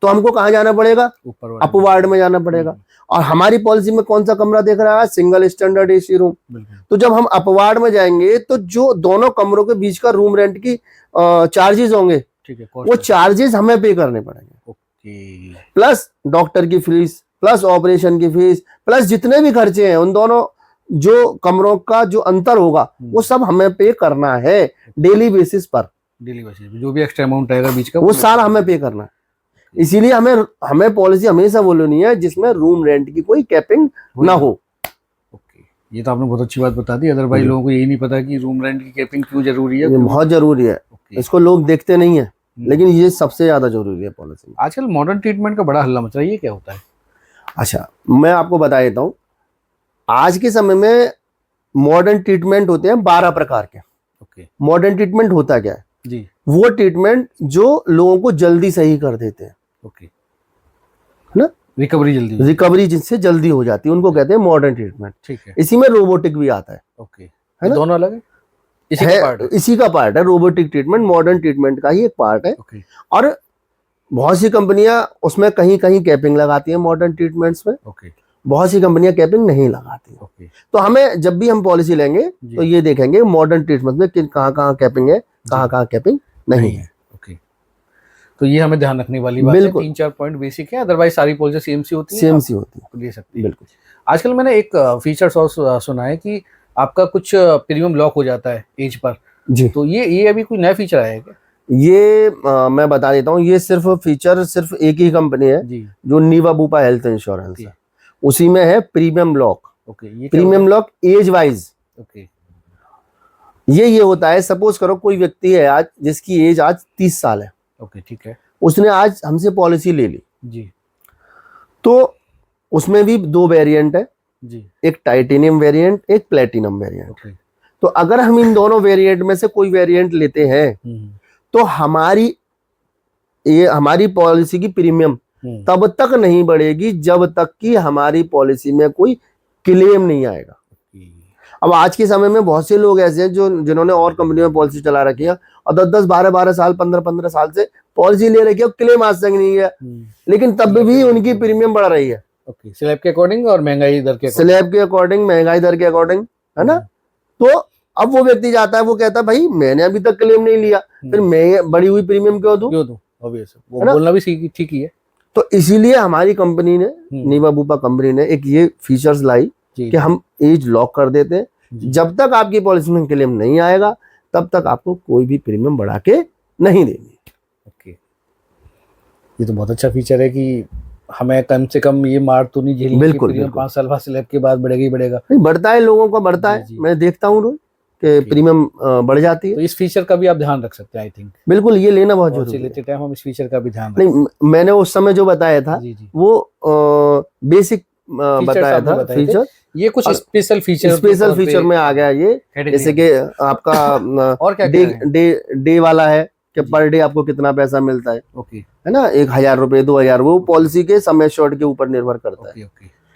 तो हमको कहाँ जाना पड़ेगा, अपर वार्ड में जाना पड़ेगा। और हमारी पॉलिसी में कौन सा कमरा देख रहा है, सिंगल स्टैंडर्ड एसी रूम। तो जब हम अपर वार्ड में जाएंगे तो जो दोनों कमरों के बीच का रूम रेंट की चार्जेस होंगे, वो चार्जेस हमें पे करने पड़ेंगे। प्लस डॉक्टर की फीस, प्लस ऑपरेशन की फीस, प्लस जितने भी खर्चे हैं उन दोनों जो कमरों का जो अंतर होगा वो सब हमें पे करना है डेली बेसिस पर। डेली बेसिस जो भी एक्स्ट्रा अमाउंट आएगा बीच का वो सारा हमें पे करना है। इसीलिए हमें पॉलिसी हमेशा वो लेनी है जिसमें रूम रेंट की कोई कैपिंग ना हो। ओके, ये तो आपने बहुत अच्छी बात बता दी। अदरवाइज लोगों को यही नहीं पता कि रूम रेंट की कैपिंग क्यों जरूरी है। बहुत जरूरी है, इसको लोग देखते नहीं है, लेकिन ये सबसे ज्यादा जरूरी है पॉलिसी। आजकल मॉडर्न ट्रीटमेंट का बड़ा हल्ला मच रहा है, ये क्या होता है? अच्छा, मैं आपको बता देता हूँ। आज के समय में मॉडर्न ट्रीटमेंट होते हैं 12 प्रकार के। ओके, मॉडर्न ट्रीटमेंट होता क्या है जी? वो ट्रीटमेंट जो लोगों को जल्दी सही कर देते हैं। ओके, ना, रिकवरी जिनसे जल्दी हो जाती है उनको कहते हैं मॉडर्न ट्रीटमेंट। ठीक है, इसी में रोबोटिक भी आता है। ओके, है ना, दोनों अलग है। इसी का पार्ट है। इसी का पार्ट है, रोबोटिक ट्रीटमेंट मॉडर्न ट्रीटमेंट का ही एक पार्ट है। ओके और बहुत सी कंपनियां उसमें कहीं कहीं कैपिंग लगाती हैं मॉडर्न ट्रीटमेंट्स में, ओके बहुत सी कंपनियां कैपिंग नहीं लगाती। ओके तो हमें जब भी हम पॉलिसी लेंगे तो ये देखेंगे मॉडर्न ट्रीटमेंट में कि कहाँ कहाँ कैपिंग है, कहाँ कहाँ कैपिंग नहीं है। ओके, तो ये हमें ध्यान रखने वाली बात है। बिल्कुल। 3-4 पॉइंट बेसिक है, अदरवाइज सारी पॉलिसी सेम सी होती है, सेम सी होती है, ले सकती है। बिल्कुल। आजकल मैंने एक फीचर्स और सुना है कि आपका कुछ प्रीमियम लॉक हो जाता है एज पर जी। तो ये अभी कोई नया फीचर आया है क्या? ये मैं बता देता हूँ, ये सिर्फ फीचर सिर्फ एक ही कंपनी है जी। जो नीवा बूपा हेल्थ इंश्योरेंस है, उसी में है प्रीमियम लॉक। ओके, ये premium lock age wise. Okay, ये होता है, सपोज करो कोई व्यक्ति है आज जिसकी एज आज 30 साल है, ओके ठीक है उसने आज हमसे पॉलिसी ले ली, जी तो उसमें भी 2 वेरिएंट है, जी। एक टाइटेनियम वेरिएंट, एक प्लेटिनम वेरिएंट। ओके। तो अगर हम इन दोनों वेरिएंट में से कोई वेरिएंट लेते हैं तो हमारी पॉलिसी की प्रीमियम तब तक नहीं बढ़ेगी जब तक कि हमारी पॉलिसी में कोई क्लेम नहीं आएगा। अब आज के समय में बहुत से लोग ऐसे हैं जो जिन्होंने और कंपनी में पॉलिसी चला रखी है और 10-10, 12-12 साल, 15-15 साल से पॉलिसी ले रखी है, क्लेम आज तक नहीं है, लेकिन तब भी उनकी प्रीमियम बढ़ रही है। ओके, स्लैब के अकॉर्डिंग और महंगाई दर के स्लैब के अकॉर्डिंग, महंगाई दर के अकॉर्डिंग, है ना। तो अब वो व्यक्ति जाता है, वो कहता है भाई मैंने अभी तक क्लेम नहीं लिया, फिर मैं बढ़ी हुई प्रीमियम क्यों दूं? ऑब्वियस वो बोलना भी ठीक ही है। तो इसीलिए हमारी कंपनी ने, नीवा बूपा कंपनी ने एक ये फीचर्स लाई कि हम एज लॉक कर देते हैं, जब तक आपकी पॉलिसी में क्लेम नहीं आएगा तब तक आपको कोई भी प्रीमियम बढ़ा के नहीं देनी। ओके, ये तो बहुत अच्छा फीचर है कि हमें कम से कम ये मार तो नहीं झेलनी। बिल्कुल, 5 साल बाद स्लैब के बाद बढ़ेगा ही बढ़ेगा। नहीं बढ़ता है, लोगों का बढ़ता है, मैं देखता हूँ रोज कि प्रीमियम बढ़ जाती है। तो इस फीचर का भी आप ध्यान रख सकते हैं, आई थिंक। बिल्कुल, ये लेना बहुत जरूरी है। लेते टाइम हम इस फीचर का भी ध्यान नहीं, मैंने उस समय जो बताया था वो बेसिक बताया था फीचर, ये कुछ स्पेशल फीचर में आ गया ये, जैसे कि आपका और क्या डे वाला है कि पर डे आपको कितना पैसा मिलता है। ओके, है ना, 1000 रुपए, 2000, वो पॉलिसी के समय शॉर्ट के ऊपर निर्भर करता है।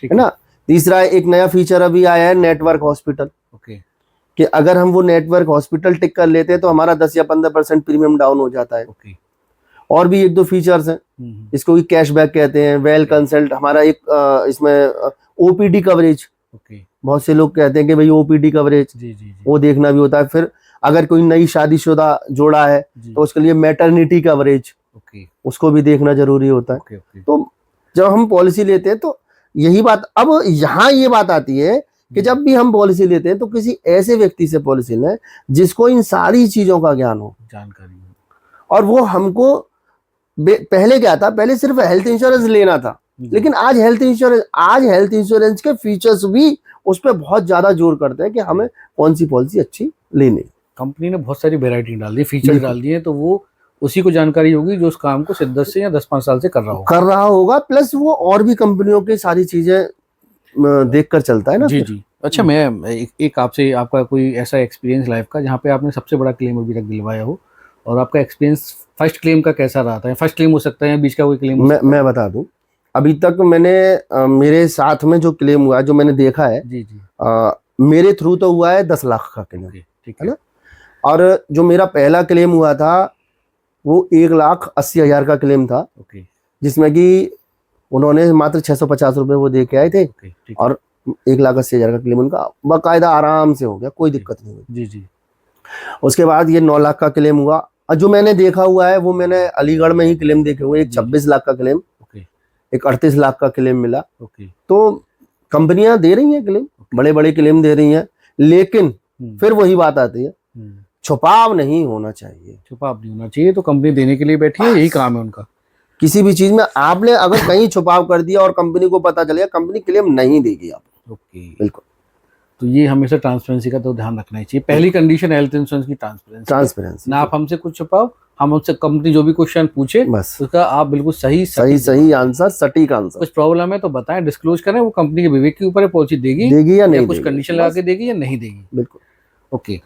है ना। तीसरा एक नया फीचर अभी आया है, नेटवर्क हॉस्पिटल। ओके, कि अगर हम वो नेटवर्क हॉस्पिटल टिक कर लेते हैं तो हमारा 10 या 15% प्रीमियम डाउन हो जाता है। ओके। और भी 1-2 फीचर्स हैं, इसको कैशबैक कहते हैं, वेल कंसल्ट, हमारा एक इसमें ओपीडी कवरेज। बहुत से लोग कहते हैं कि भाई ओपीडी कवरेज, वो देखना भी होता है। फिर अगर कोई नई शादीशुदा जोड़ा है तो उसके लिए मैटरनिटी कवरेज, उसको भी देखना जरूरी होता है। तो जब हम पॉलिसी लेते हैं तो यही बात, अब यहाँ ये बात आती है कि जब भी हम पॉलिसी लेते हैं तो किसी ऐसे व्यक्ति से पॉलिसी लें जिसको इन सारी चीजों का ज्ञान हो, जानकारी हो। और वो हमको पहले क्या था, पहले सिर्फ हेल्थ इंश्योरेंस लेना था, लेकिन आज हेल्थ इंश्योरेंस के फीचर्स भी उस पर बहुत ज्यादा जोर करते हैं कि हमें कौन सी पॉलिसी अच्छी लेनी। कंपनी ने बहुत सारी वेरायटी डाल दी, फीचर डाल दिए, तो वो उसी को जानकारी होगी जो उस काम को 10 से या 10-5 साल से कर रहा होगा। प्लस वो और भी कंपनियों की सारी चीजें देख कर चलता है ना। जी। अच्छा, मैं एक आपसे, आपका कोई ऐसा एक्सपीरियंस लाइफ का जहाँ पे आपने सबसे बड़ा क्लेम अभी तक दिलवाया हो, और आपका एक्सपीरियंस फर्स्ट क्लेम का कैसा रहा था? फर्स्ट क्लेम हो सकता है, बीच का कोई क्लेम? मैं बता दूं, अभी तक मैंने मेरे साथ में जो क्लेम हुआ, जो मैंने देखा है, मेरे थ्रू तो हुआ है 10 लाख का क्लेम, ठीक है ना। और जो मेरा पहला क्लेम हुआ था वो 1,80,000 का क्लेम था, जिसमें कि उन्होंने मात्र 650 रुपए वो दे के आए थे, और 1,80,000 का क्लेम उनका बाकायदा आराम से हो गया, कोई दिक्कत नहीं हुई। जी। उसके बाद ये 9 लाख का क्लेम हुआ, और जो मैंने देखा हुआ है वो मैंने अलीगढ़ में ही क्लेम देखे हुए, एक 26 लाख का क्लेम, एक 38 लाख का क्लेम मिला। तो कंपनियां दे रही हैं क्लेम, बड़े बड़े क्लेम दे रही हैं, लेकिन फिर वही बात आती है, छुपाव नहीं होना चाहिए। छुपाव नहीं होना चाहिए, तो कंपनी देने के लिए बैठी है, यही काम है उनका। किसी भी चीज में आपने अगर कहीं छुपाव कर दिया और कंपनी को पता चल गया, कंपनी क्लेम नहीं देगी आपको। बिल्कुल। तो ये हमेशा ट्रांसपेरेंसी का तो ध्यान रखना ही चाहिए। पहली कंडीशन हेल्थ इंश्योरेंस की ट्रांसपेरेंसी ना, आप हमसे कुछ छुपाओ, हम हमसे कंपनी जो भी क्वेश्चन पूछे बस उसका आप बिल्कुल सही आंसर, सटीक आंसर। कुछ प्रॉब्लम है तो बताएं, डिस्क्लोज करें, वो कंपनी के विवेक के ऊपर है, पॉलिसी देगी या नहीं, कुछ कंडीशन लगा के देगी या नहीं देगी। बिल्कुल। ओके,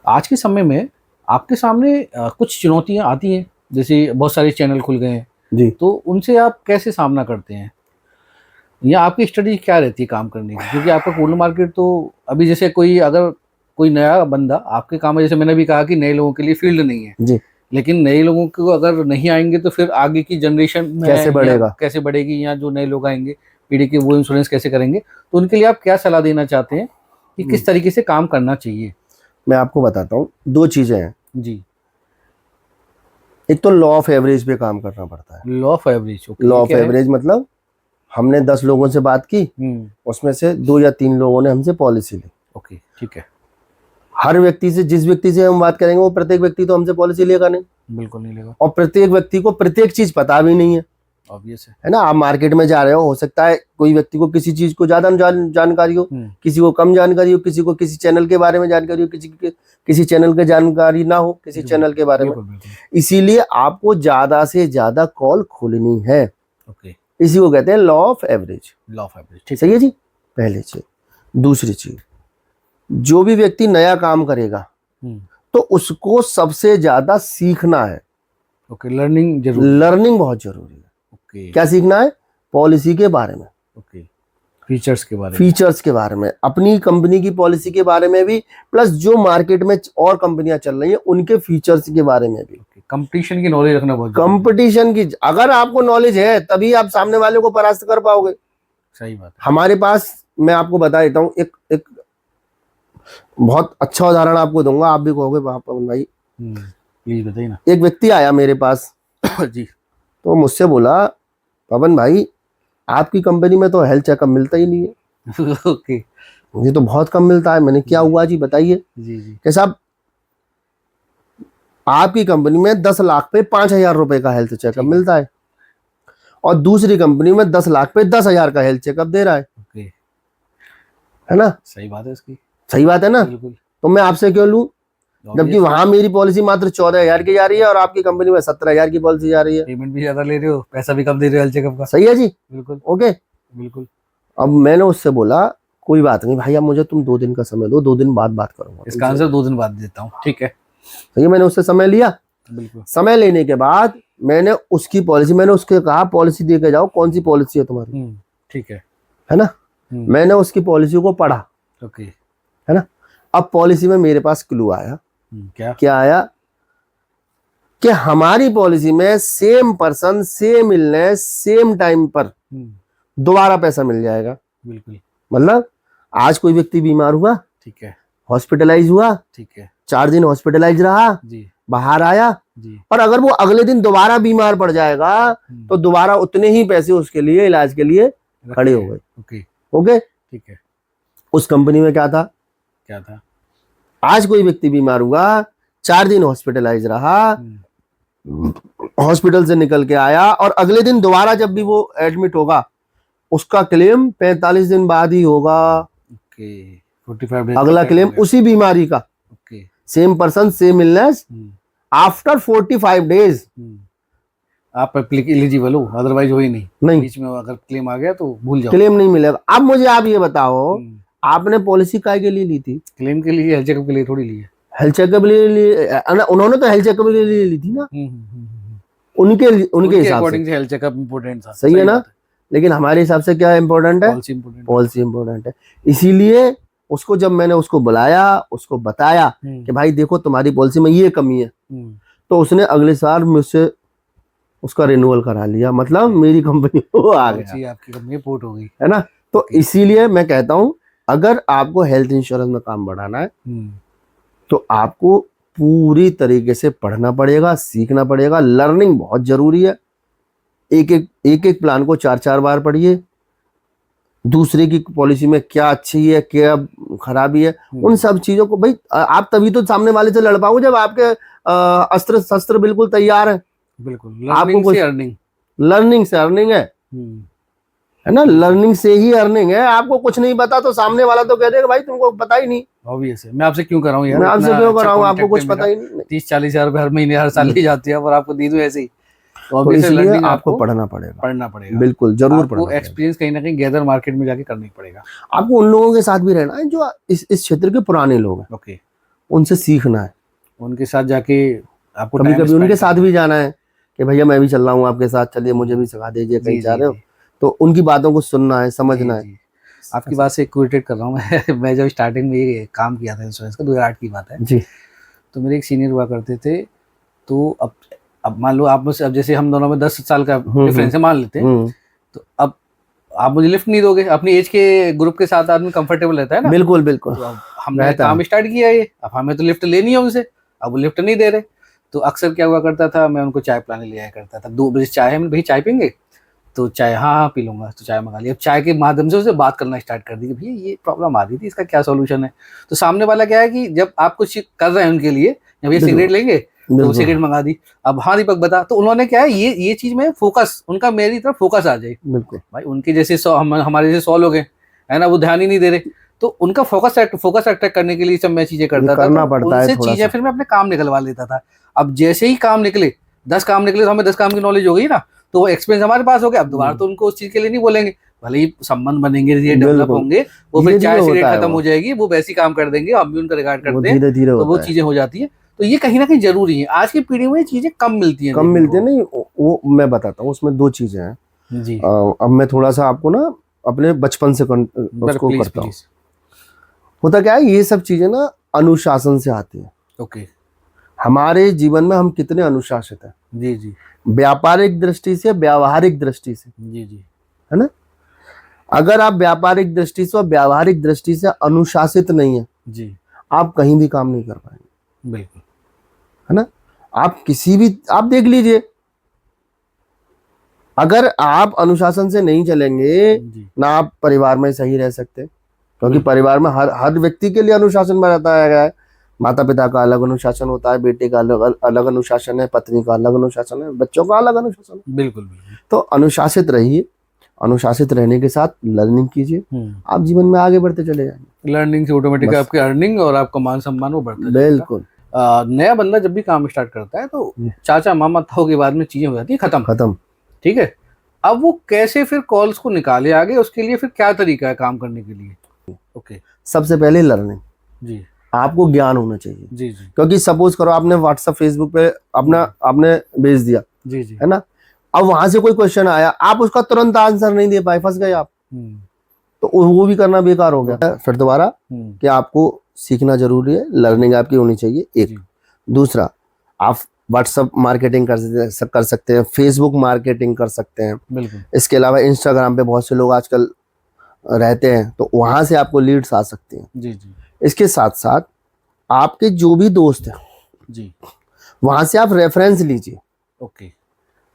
आज के समय में आपके सामने कुछ चुनौतियां आती हैं, जैसे बहुत सारे चैनल खुल गए हैं जी, तो उनसे आप कैसे सामना करते हैं, या आपकी स्ट्रेटजी क्या रहती है काम करने की? क्योंकि आपका कोल्ड मार्केट तो अभी, जैसे कोई अगर कोई नया बंदा आपके काम में, जैसे मैंने भी कहा कि नए लोगों के लिए फील्ड नहीं है जी, लेकिन नए लोगों को अगर नहीं आएंगे तो फिर आगे की जनरेशन में कैसे बढ़ेगा, कैसे बढ़ेगी, या जो नए लोग आएंगे पीढ़ी के, वो इंश्योरेंस कैसे करेंगे? तो उनके लिए आप क्या सलाह देना चाहते हैं कि किस तरीके से काम करना चाहिए? मैं आपको बताता हूँ, दो चीजें हैं जी। एक तो लॉ ऑफ एवरेज पे काम करना पड़ता है। Law of average, law of average मतलब हमने 10 लोगों से बात की, उसमें से 2 या 3 लोगों ने हमसे पॉलिसी ली। ओके, ठीक है। हर व्यक्ति से, जिस व्यक्ति से हम बात करेंगे वो प्रत्येक व्यक्ति तो हमसे पॉलिसी लेगा नहीं, बिल्कुल नहीं लेगा। और प्रत्येक व्यक्ति को प्रत्येक चीज पता भी नहीं है, ऑब्वियस है ना। आप मार्केट में जा रहे हो सकता है कोई व्यक्ति को किसी चीज को ज्यादा जानकारी हो, किसी को कम जानकारी हो, किसी को किसी चैनल के बारे में जानकारी हो, किसी चैनल की जानकारी ना हो किसी चैनल के बारे में। इसीलिए आपको ज्यादा से ज्यादा कॉल खोलनी है। ओके, इसी को कहते हैं law of average. Law of average, ठीक सही है जी, पहली चीज। दूसरी चीज, जो भी व्यक्ति नया काम करेगा तो उसको सबसे ज्यादा सीखना है। ओके, लर्निंग जरूरी, लर्निंग बहुत जरूरी है। ओके, क्या सीखना है? पॉलिसी के बारे में, ओके, फीचर्स के बारे में, फीचर्स के बारे में, अपनी कंपनी की पॉलिसी के बारे में भी, प्लस जो मार्केट में और कंपनियां चल रही हैं उनके फीचर्स के बारे में भी। कंपटीशन की नॉलेज रखना बहुत, कंपटीशन की अगर आपको नॉलेज है तभी आप सामने वाले को परास्त कर पाओगे। सही बात है। हमारे पास, मैं आपको बता देता हूँ, एक बहुत अच्छा उदाहरण आपको दूंगा, आप भी कहोगे पवन भाई प्लीज बताइए ना। एक व्यक्ति आया मेरे पास जी, तो मुझसे बोला, पवन भाई आपकी कंपनी में तो हेल्थ चेकअप मिलता ही नहीं है। ओके, मुझे तो बहुत कम मिलता है। मैंने, क्या हुआ जी बताइए। जी जी, कि साहब आपकी कंपनी में 10 लाख पे 5,000 रुपए का हेल्थ चेकअप मिलता है और दूसरी कंपनी में 10 लाख पे 10,000 का हेल्थ चेकअप दे रहा है। ओके, है ना, सही बात है इसकी, सही बात है ना। बिल्कुल। तो मैं आपसे क्यों लूं, जबकि वहां मेरी पॉलिसी मात्र 14,000 की जा रही है और आपकी कंपनी में 17,000 की पॉलिसी जा रही है। पेमेंट भी ज्यादा ले रहे हो, पैसा भी कम दे रहे हो हेल्थ चेकअप का। सही है जी, बिल्कुल, ओके, बिल्कुल। अब मैंने उससे बोला कोई बात नहीं भाई, अब मुझे तुम 2 दिन का समय दो, 2 दिन बाद बात करूंगा। इसका आंसर 2 दिन बाद देता हूँ, ठीक है। सही है, मैंने उससे समय लिया। बिल्कुल। समय लेने के बाद मैंने उसकी पॉलिसी, मैंने उसके कहा पॉलिसी दे के जाओ, कौन सी पॉलिसी है तुम्हारी, ठीक है ना। मैंने उसकी पॉलिसी को पढ़ा, ओके, है ना। अब पॉलिसी में मेरे पास क्लू आया। क्या आया? कि हमारी पॉलिसी में same person, same illness, same time पर दोबारा पैसा मिल जाएगा। बिल्कुल। मतलब आज कोई व्यक्ति बीमार हुआ, ठीक है, हॉस्पिटलाइज हुआ, ठीक है, 4 दिन हॉस्पिटलाइज रहा जी, बाहर आया जी, और अगर वो अगले दिन दोबारा बीमार पड़ जाएगा तो दोबारा उतने ही पैसे उसके लिए इलाज के लिए खड़े हो गए। ओके, ओके, ठीक है। उस कंपनी में क्या था? क्या था? आज कोई व्यक्ति बीमार हुआ, 4 दिन हॉस्पिटलाइज रहा, हॉस्पिटल से निकल के आया और अगले दिन दोबारा जब भी वो एडमिट होगा उसका क्लेम 45 दिन बाद ही होगा। ओके, 45 डेज अगला क्लेम उसी बीमारी का। Okay, same person same illness, after 45 days आप एलिजिबल हो, अदरवाइज हो ही नहीं। बीच में अगर क्लेम आ गया तो भूल जाओ, क्लेम नहीं मिलेगा। अब मुझे आप ये बताओ, आपने पॉलिसी काय के लिए ली थी? क्लेम के लिए, हेल्थ चेकअप के लिए थोड़ी ली है। हेल्थ चेकअप लिए उन्होंने तो हेल्थ चेकअप के लिए ली थी ना, उनके हिसाब से हेल्थ चेकअप इंपोर्टेंट था। सही है ना। लेकिन हमारे हिसाब से क्या इंपॉर्टेंट है? पॉलिसी इंपॉर्टेंट है। इसीलिए उसको, जब मैंने उसको बुलाया, उसको बताया कि भाई देखो तुम्हारी पॉलिसी में ये कमी है, तो उसने अगले साल मुझसे उसका रिन्यूअल करा लिया। मतलब मेरी कंपनी वो आ गया, आपकी कंपनी पोर्ट हो गई, है ना। तो इसीलिए मैं कहता हूं, अगर आपको हेल्थ इंश्योरेंस में काम बढ़ाना है तो आपको पूरी तरीके से पढ़ना पड़ेगा, सीखना पड़ेगा। लर्निंग बहुत जरूरी है। एक प्लान को 4-4 बार पढ़िए। दूसरे की पॉलिसी में क्या अच्छी है, क्या खराबी है, उन सब चीजों को, भाई आप तभी तो सामने वाले से लड़ पाओगे जब आपके अस्त्र शस्त्र बिल्कुल तैयार है। बिल्कुल, लर्निंग से अर्निंग, लर्निंग से अर्निंग है ना। लर्निंग से ही अर्निंग है। आपको कुछ नहीं पता तो सामने वाला तो कह देगा भाई तुमको पता ही नहीं। ऑब्वियस है, मैं आपसे क्यों कर रहा हूँ यार, मैं आपसे क्यों कर रहा हूँ, आपको कुछ पता ही नहीं। 30-40 हजार रुपए हर महीने, हर साल ली जाती है और आपको दी दूं ऐसे ही। तो इसलिए आपको पढ़ना पड़ेगा, बिल्कुल जरूर पढ़ना। एक्सपीरियंस कहीं ना कहीं गैदर मार्केट में जाके करना ही पड़ेगा। आपको उन लोगों के साथ भी रहना है जो इस क्षेत्र के पुराने लोग हैं। ओके, उनसे सीखना है, उनके साथ जाके आपको कभी कभी उनके साथ भी जाना है कि भैया मैं भी चल रहा हूँ आपके साथ, चलिए मुझे भी सिखा दीजिए, कहीं जा रहे हो तो उनकी बातों को सुनना है, समझना है। आपकी बात से कोरिलेट कर रहा हूँ मैं मैं जब स्टार्टिंग में ये काम किया था इंश्योरेंस का, 2008 की बात है जी। तो मेरे एक सीनियर हुआ करते थे। तो अब मान लो आप मुझसे, अब जैसे हम दोनों में 10 साल का डिफरेंस है मान लेते हैं, तो अब आप मुझे लिफ्ट नहीं दोगे, अपनी एज के ग्रुप के साथ आदमी कंफर्टेबल रहता है ना। बिल्कुल बिल्कुल। तो अब हमने काम स्टार्ट किया ये, अब हमें तो लिफ्ट लेनी है उनसे, अब वो लिफ्ट नहीं दे रहे। तो अक्सर क्या हुआ करता था, मैं उनको चाय पिलाने ले आया करता था। 2 बजे चाय है, भाई चाय पीएंगे, तो चाय हाँ हाँ पी लूंगा, तो चाय मंगा ली। अब चाय के माध्यम से उसे बात करना स्टार्ट कर दी कि भैया ये प्रॉब्लम आ रही थी, इसका क्या सोल्यूशन है। तो सामने वाला क्या है कि जब आप कुछ कर रहे हैं उनके लिए, जब ये सिगरेट लेंगे तो सिगरेट मंगा दी। अब हाँ दीपक बता, तो उन्होंने क्या है ये चीज में फोकस, उनका मेरी तरफ फोकस आ जाए। बिल्कुल भाई उनके जैसे 100 हमारे जैसे 100 लोग हैं, है ना, वो ध्यान ही नहीं दे रहे। तो उनका फोकस अट्रैक्ट करने के लिए सब मैं चीजें करता था, करना पड़ता है थोड़ा चीजें फिर मैं अपने काम निकलवा लेता था। अब जैसे ही काम निकले, 10 काम निकले, तो हमें 10 काम की नॉलेज हो गई ना, तो वो एक्सपीरियंस हमारे पास हो गया। अब दोबारा तो उनको उस चीज के लिए नहीं बोलेंगे, भले ही संबंध बनेंगे, ये डेवलप होंगे, वो फिर चाय सिगरेट खत्म हो जाएगी, वो वैसी काम कर देंगे, हम भी उनका रिगार्ड करते हैं, तो वो चीजें हो जाती है। तो ये कहीं ना कहीं जरूरी है। आज की पीढ़ी में चीजें कम मिलती हैं, नहीं। वो मैं बताता हूँ, उसमें 2 चीजें हैं जी। अब मैं थोड़ा सा आपको ना अपने बचपन से उसको करता हूँ। होता क्या है, ये सब चीजें ना अनुशासन से आती है। ओके। हमारे जीवन में हम कितने अनुशासित हैं। जी जी। व्यापारिक दृष्टि से, व्यावहारिक दृष्टि से, जी जी, है ना। अगर आप व्यापारिक दृष्टि से और व्यावहारिक दृष्टि से अनुशासित नहीं है जी, आप कहीं भी काम नहीं कर पाएंगे। बिल्कुल, है ना। आप किसी भी, आप देख लीजिए, अगर आप अनुशासन से नहीं चलेंगे ना आप परिवार में सही रह सकते, क्योंकि परिवार में हर व्यक्ति के लिए अनुशासन बताया गया है। माता पिता का अलग अनुशासन होता है, बेटे का अलग अनुशासन है, पत्नी का अलग अनुशासन है, बच्चों का अलग अनुशासन है। बिल्कुल बिल्कुल। तो अनुशासित रहिए, अनुशासित रहने के साथ लर्निंग कीजिए, आप जीवन में आगे बढ़ते चले जाएंगे। लर्निंग से ऑटोमेटिक आपकी अर्निंग और आपका मान सम्मान वो बढ़ता जाएगा। बिल्कुल। नया बंदा जब भी काम स्टार्ट करता है तो चाचा मामा ताऊ के बाद में चीजें हो जाती है खत्म। ठीक है, अब वो कैसे फिर कॉल्स को निकाले आगे, उसके लिए फिर क्या तरीका है काम करने के लिए। ओके। सबसे पहले लर्निंग जी, आपको ज्ञान होना चाहिए। जी जी। क्योंकि सपोज करो आपने व्हाट्सएप फेसबुक पे आपने भेज दिया, जी जी, है ना। अब वहां से कोई क्वेश्चन आया, आप उसका तुरंत आंसर नहीं दे पाए, फंस गए आप, तो वो भी करना बेकार हो गया। फिर दोबारा कि आपको सीखना जरूरी है, लर्निंग आपकी होनी चाहिए, एक। दूसरा, आप व्हाट्सएप मार्केटिंग कर सकते हैं, फेसबुक मार्केटिंग कर सकते हैं। बिल्कुल। इसके अलावा इंस्टाग्राम पे बहुत से लोग आजकल रहते हैं, तो वहां से आपको लीड्स आ सकती हैं। जी जी। इसके साथ साथ आपके जो भी दोस्त हैं जी, वहां से आप रेफरेंस लीजिए। ओके।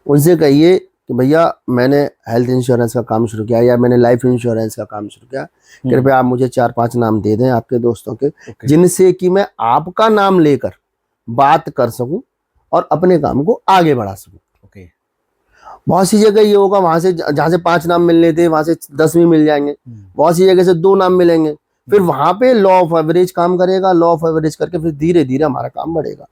उनसे कहिए कि भैया मैंने हेल्थ इंश्योरेंस का काम शुरू किया या मैंने लाइफ इंश्योरेंस का काम शुरू किया, कृपया आप मुझे 4-5 नाम दे दें आपके दोस्तों के, जिनसे कि मैं आपका नाम लेकर बात कर सकूं और अपने काम को आगे बढ़ा सकूं। ओके। बहुत सी जगह ये होगा, वहां से जहां से 5 नाम मिलने थे वहां से 10 भी मिल जाएंगे, बहुत सी जगह से 2 नाम मिलेंगे, फिर वहां पे लॉ ऑफ एवरेज काम करेगा, लॉ ऑफ एवरेज करके फिर धीरे धीरे हमारा काम बढ़ेगा।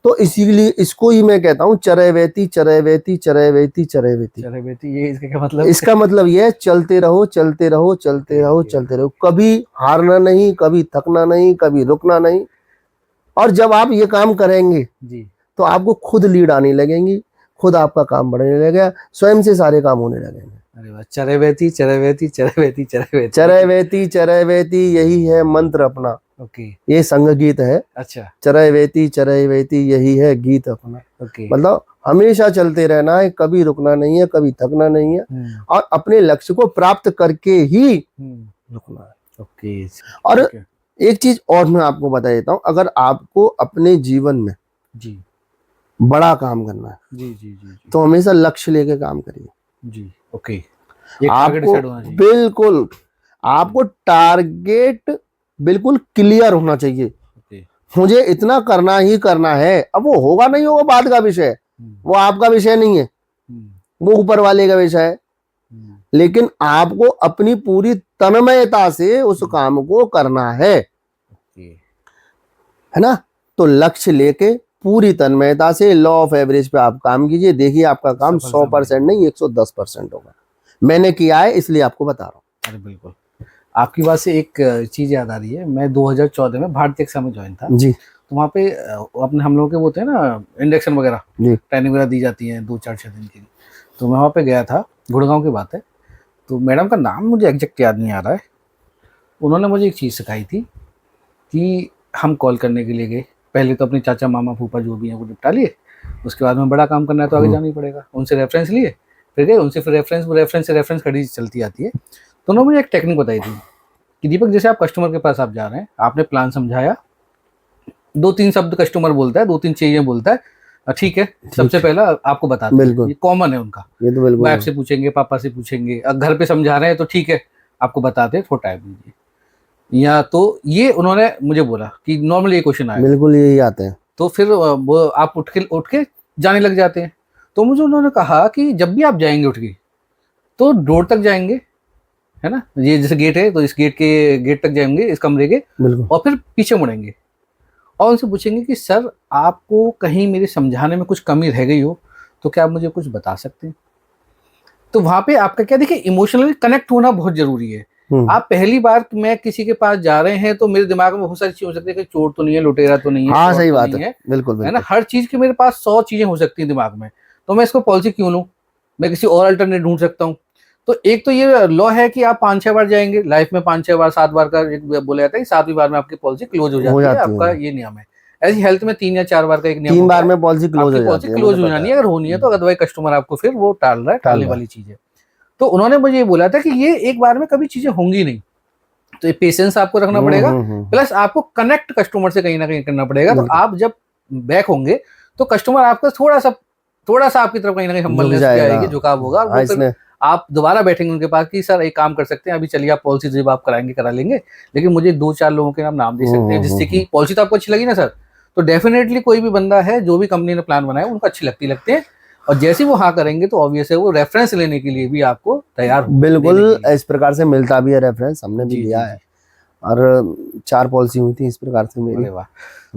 तो इसीलिए इसको ही मैं कहता हूँ चरैवेती चरैवेती चरैवेती चरैवेती चरैवेती। ये इसका क्या मतलब? इसका मतलब ये है चलते रहो चलते रहो चलते रहो चलते रहो, कभी हारना नहीं, कभी थकना नहीं, कभी रुकना नहीं। और जब आप ये काम करेंगे जी, तो आपको खुद लीड आने लगेंगी, खुद आपका काम बढ़ने लगेगा, स्वयं से सारे काम होने लगेंगे। अरे वाह, चरैवेती चरैवेती चरैवेती चरैवेती चरैवेती चरैवेती, यही है मंत्र अपना। ओके। ये संग गीत है। अच्छा। चरैवेती चरैवेती, यही है गीत अपना। ओके। मतलब हमेशा चलते रहना है, कभी रुकना नहीं है, कभी थकना नहीं है, और अपने लक्ष्य को प्राप्त करके ही रुकना है। ओके। और एक चीज और मैं आपको बता देता हूँ, अगर आपको अपने जीवन में जी बड़ा काम करना है जी जी जी, तो हमेशा लक्ष्य लेके काम करिए। जी, ओके। आपको बिल्कुल, आपको टारगेट बिल्कुल क्लियर होना चाहिए। मुझे इतना करना ही करना है। अब वो होगा नहीं होगा बाद का विषय, वो आपका विषय नहीं है, वो ऊपर वाले का विषय है। लेकिन आपको अपनी पूरी तन्मयता से उस काम को करना है ना। तो लक्ष्य लेके पूरी तन्मयता से लॉ ऑफ एवरेज पे आप काम कीजिए, देखिए आपका काम 100% नहीं 110% होगा। मैंने किया है इसलिए आपको बता रहा हूँ। अरे बिल्कुल, आपकी बात से एक चीज याद आ रही है। मैं 2014 में भारतीय एक्सा में ज्वाइन था जी। तो वहाँ पे अपने हम लोगों के वो थे ना इंडक्शन वगैरह, ट्रेनिंग वगैरह दी जाती है 2-4-6 दिन की। तो मैं वहाँ पे गया था, गुड़गांव की बात है। तो मैडम का नाम मुझे एग्जैक्ट याद नहीं आ रहा है, उन्होंने मुझे एक चीज़ सिखाई थी कि हम कॉल करने के लिए गए, पहले तो अपने चाचा मामा फूफा जो भी हैं वो निपटा लिए, उसके बाद में बड़ा काम करना है तो आगे जाना ही पड़ेगा, उनसे रेफरेंस लिए, फिर गए उनसे, फिर रेफरेंस से रेफरेंस खड़ी चलती आती है। तो उन्होंने मुझे एक टेक्निक बताई थी कि दीपक, जैसे आप कस्टमर के पास आप जा रहे हैं, आपने प्लान समझाया, 2-3 शब्द कस्टमर बोलता है, 2-3 चीजें बोलता है, ठीक है, सबसे पहला आपको बताते हैं, ये कॉमन है उनका, ये तो बिल्कुल वाइफ से पूछेंगे, पापा से पूछेंगे, घर पे समझा रहे हैं तो ठीक है आपको बताते हैं, थोड़ा टाइम दीजिए, या तो ये उन्होंने मुझे बोला कि नॉर्मली ये क्वेश्चन आया, बिल्कुल यही आते हैं। तो फिर वो आप उठ के जाने लग जाते हैं। तो मुझे उन्होंने कहा कि जब भी आप जाएंगे उठ के, तो डोर तक जाएंगे, है ना, ये जैसे गेट है तो इस गेट तक जाएंगे इस कमरे के, और फिर पीछे मुड़ेंगे और उनसे पूछेंगे कि सर आपको कहीं मेरे समझाने में कुछ कमी रह गई हो तो क्या आप मुझे कुछ बता सकते हैं। तो वहां पे आपका क्या, देखिए, इमोशनली कनेक्ट होना बहुत जरूरी है। आप पहली बार मैं किसी के पास जा रहे हैं तो मेरे दिमाग में बहुत सारी चीज हो सकती है कि चोर तो नहीं है, लुटेरा तो नहीं है, हाँ सही बात है, बिल्कुल है ना, हर चीज की मेरे पास 100 चीजें हो सकती है दिमाग में, तो मैं इसको पॉलिसी क्यों लूं, मैं किसी और अल्टरनेट ढूंढ सकता हूँ। तो एक तो ये लॉ है कि आप 5-6 बार जाएंगे लाइफ में, 5-6 बार 7 बार का एक बोला जाता है, 7वीं बार में आपकी पॉलिसी क्लोज हो जाती है, आपका ये नियम है। ऐसी हेल्थ में 3 या 4 बार का एक नियम, 3 बार में पॉलिसी क्लोज हो जानी है अगर होनी है तो, अदरवाइज कस्टमर आपको फिर वो टाल रहा है, टालने वाली चीज है। तो उन्होंने मुझे ये बोला था कि ये एक बार में कभी चीजें होंगी नहीं, तो ये पेशेंस आपको रखना पड़ेगा, प्लस आपको कनेक्ट कस्टमर से कहीं ना कहीं करना पड़ेगा। तो आप जब बैक होंगे तो कस्टमर आपका थोड़ा सा आपकी तरफ कहीं ना कहीं हम्बलनेस आएगी, झुकाव होगा, और फिर आप दोबारा बैठेंगे उनके पास कि सर एक काम कर सकते हैं, अभी चलिए आप पॉलिसी जब आप कराएंगे करा लेंगे, लेकिन मुझे 2-4 लोगों के नाम दे सकते हैं जिससे कि पॉलिसी तो आपको अच्छी लगी ना सर, तो डेफिनेटली कोई भी बंदा है जो भी कंपनी ने प्लान बनाया उनको अच्छी लगते हैं, और जैसे वो हाँ करेंगे तो ऑब्वियस है वो रेफरेंस लेने के लिए भी आपको तैयार हो। बिल्कुल इस प्रकार से मिलता भी है रेफरेंस, हमने भी लिया है, और 4 पॉलिसी हुई थी इस प्रकार से मेरी। वाह,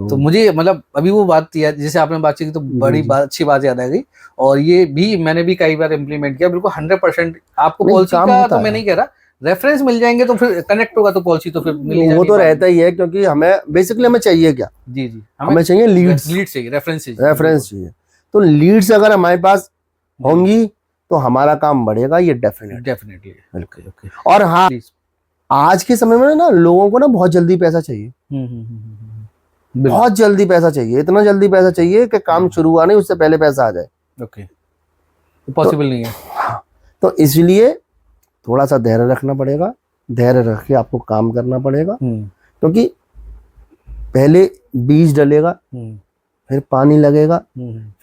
तो मुझे मतलब अभी वो बात जैसे आपने बात की तो बड़ी बात, अच्छी बात याद आ गई, और ये भी मैंने भी कई बार इम्प्लीमेंट किया, बिल्कुल 100% आपको पॉलिसी का तो मैं नहीं कह रहा, रेफरेंस मिल जाएंगे तो फिर कनेक्ट होगा तो पॉलिसी तो फिर मिल जाएगी, वो तो रहता ही है, क्योंकि हमें बेसिकली हमें चाहिए क्या, जी हमें चाहिए लीड चाहिए, रेफरेंस चाहिए। तो लीड्स अगर हमारे पास होंगी तो हमारा काम बढ़ेगा, ये डेफिनेटली। और हाँ, आज के समय में ना लोगों को ना बहुत जल्दी पैसा चाहिए, बहुत जल्दी पैसा चाहिए, इतना जल्दी पैसा चाहिए कि काम शुरू हुआ नहीं उससे पहले पैसा आ जाए। ओके, पॉसिबल नहीं है। तो इसलिए थोड़ा सा धैर्य रखना पड़ेगा, धैर्य रख के आपको काम करना पड़ेगा, क्योंकि पहले बीज डलेगा, फिर पानी लगेगा,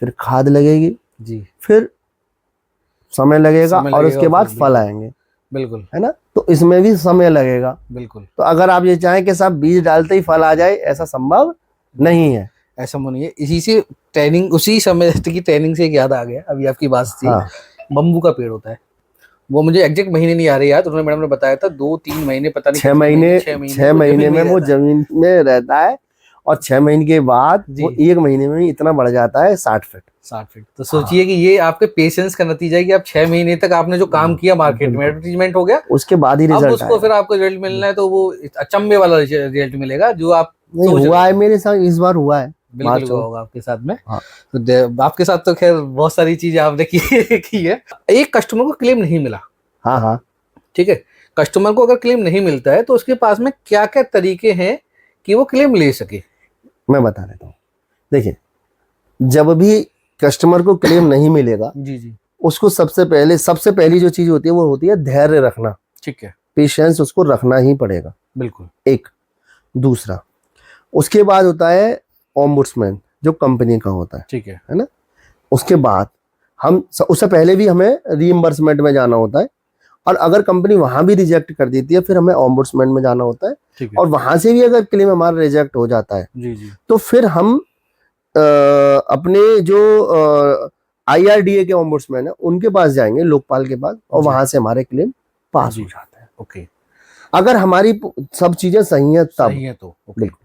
फिर खाद लगेगी जी, फिर समय लगेगा और उसके बाद फल आएंगे, बिल्कुल, है ना। तो इसमें भी समय लगेगा, बिल्कुल। तो अगर आप ये चाहें कि सब बीज डालते ही फल आ जाए, ऐसा संभव नहीं है, ऐसा नहीं है। इसी से ट्रेनिंग, उसी समय की ट्रेनिंग से याद आ गया, अभी आपकी बात थी, बम्बू का पेड़ होता है, वो मुझे एग्जैक्ट महीने नहीं आ रही याद, उन्होंने मैडम ने बताया था 2-3 महीने, पता नहीं 6 महीने में वो जमीन में रहता है, और 6 महीने के बाद वो 1 महीने में इतना बढ़ जाता है 60 फीट। तो सोचिए कि ये आपके पेशेंस का नतीजा है कि आप 6 महीने तक आपने जो काम किया, मार्केट में एडवर्टीजमेंट हो गया, उसके बाद ही रिजल्ट, उसको फिर आपको रिजल्ट मिलना है तो वो अचंभे वाला रिजल्ट मिलेगा जो आप हुआ है मेरे साथ, इस बार हुआ है, बिल्कुल हुआ होगा आपके साथ में। तो आपके साथ तो खैर बहुत सारी चीजें आपने की है। एक कस्टमर को क्लेम नहीं मिला, हाँ ठीक है, कस्टमर को अगर क्लेम नहीं मिलता है तो उसके पास में क्या क्या तरीके हैं कि वो क्लेम ले सके, मैं बता देता हूँ। देखिए, जब भी कस्टमर को क्लेम नहीं मिलेगा जी, उसको सबसे पहली जो चीज होती है वो होती है धैर्य रखना, ठीक है, पेशेंस उसको रखना ही पड़ेगा, बिल्कुल। एक दूसरा, उसके बाद होता है ओम्बुड्समैन, जो कंपनी का होता है, ठीक है ना। उसके बाद हम उससे पहले भी हमें रीइंबर्समेंट में जाना होता है, और अगर कंपनी वहां भी रिजेक्ट कर देती है फिर हमें ओम्बुड्समैन में जाना होता है, और वहां से भी अगर क्लेम हमारा रिजेक्ट हो जाता है जी, तो फिर हम अपने जो IRDA के ओम्बुड्समैन है उनके पास जाएंगे, लोकपाल के पास, और वहां से हमारे क्लेम पास हो जाते हैं। ओके, अगर हमारी सब चीजें सही है तो बिल्कुल।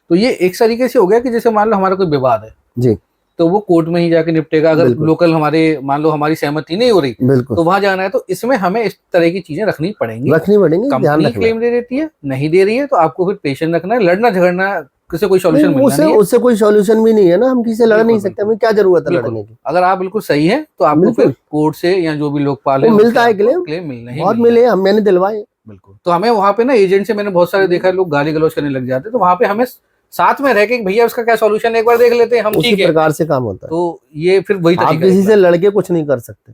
तो ये एक तरीके से हो गया कि जैसे मान लो हमारा कोई विवाद है जी, तो वो कोर्ट में ही जाके निपटेगा, अगर लोकल हमारे मान लो हमारी सहमति नहीं हो रही तो वहां जाना है, तो इसमें हमें इस तरह की चीजें रखनी पड़ेंगी। कंपनी क्लेम दे देती है, नहीं दे रही है तो आपको फिर पेशेंस रखना है, लड़ना झगड़ना किसी कोई सॉल्यूशन मिलना नहीं है, उससे कोई सॉल्यूशन भी नहीं है ना, हम किसी से लड़ नहीं सकते, हमें क्या जरूरत है लड़ने की। अगर आप बिल्कुल सही है तो आपको फिर कोर्ट से या जो भी लोकपाल है मिलता है क्लेम मिलना ही, बहुत मिले, मैंने दिलवाए, बिल्कुल। तो हमें वहाँ पे ना एजेंट से मैंने बहुत सारे देखा है, लोग गाली गलौज करने लग जाते हैं, तो वहाँ पे हमें साथ में रह के भैया उसका क्या सॉल्यूशन एक बार देख लेते हैं हम, उसी ठीक है, प्रकार से काम होता है। तो ये फिर वही आप तरीका किसी है से लड़के कुछ नहीं कर सकते,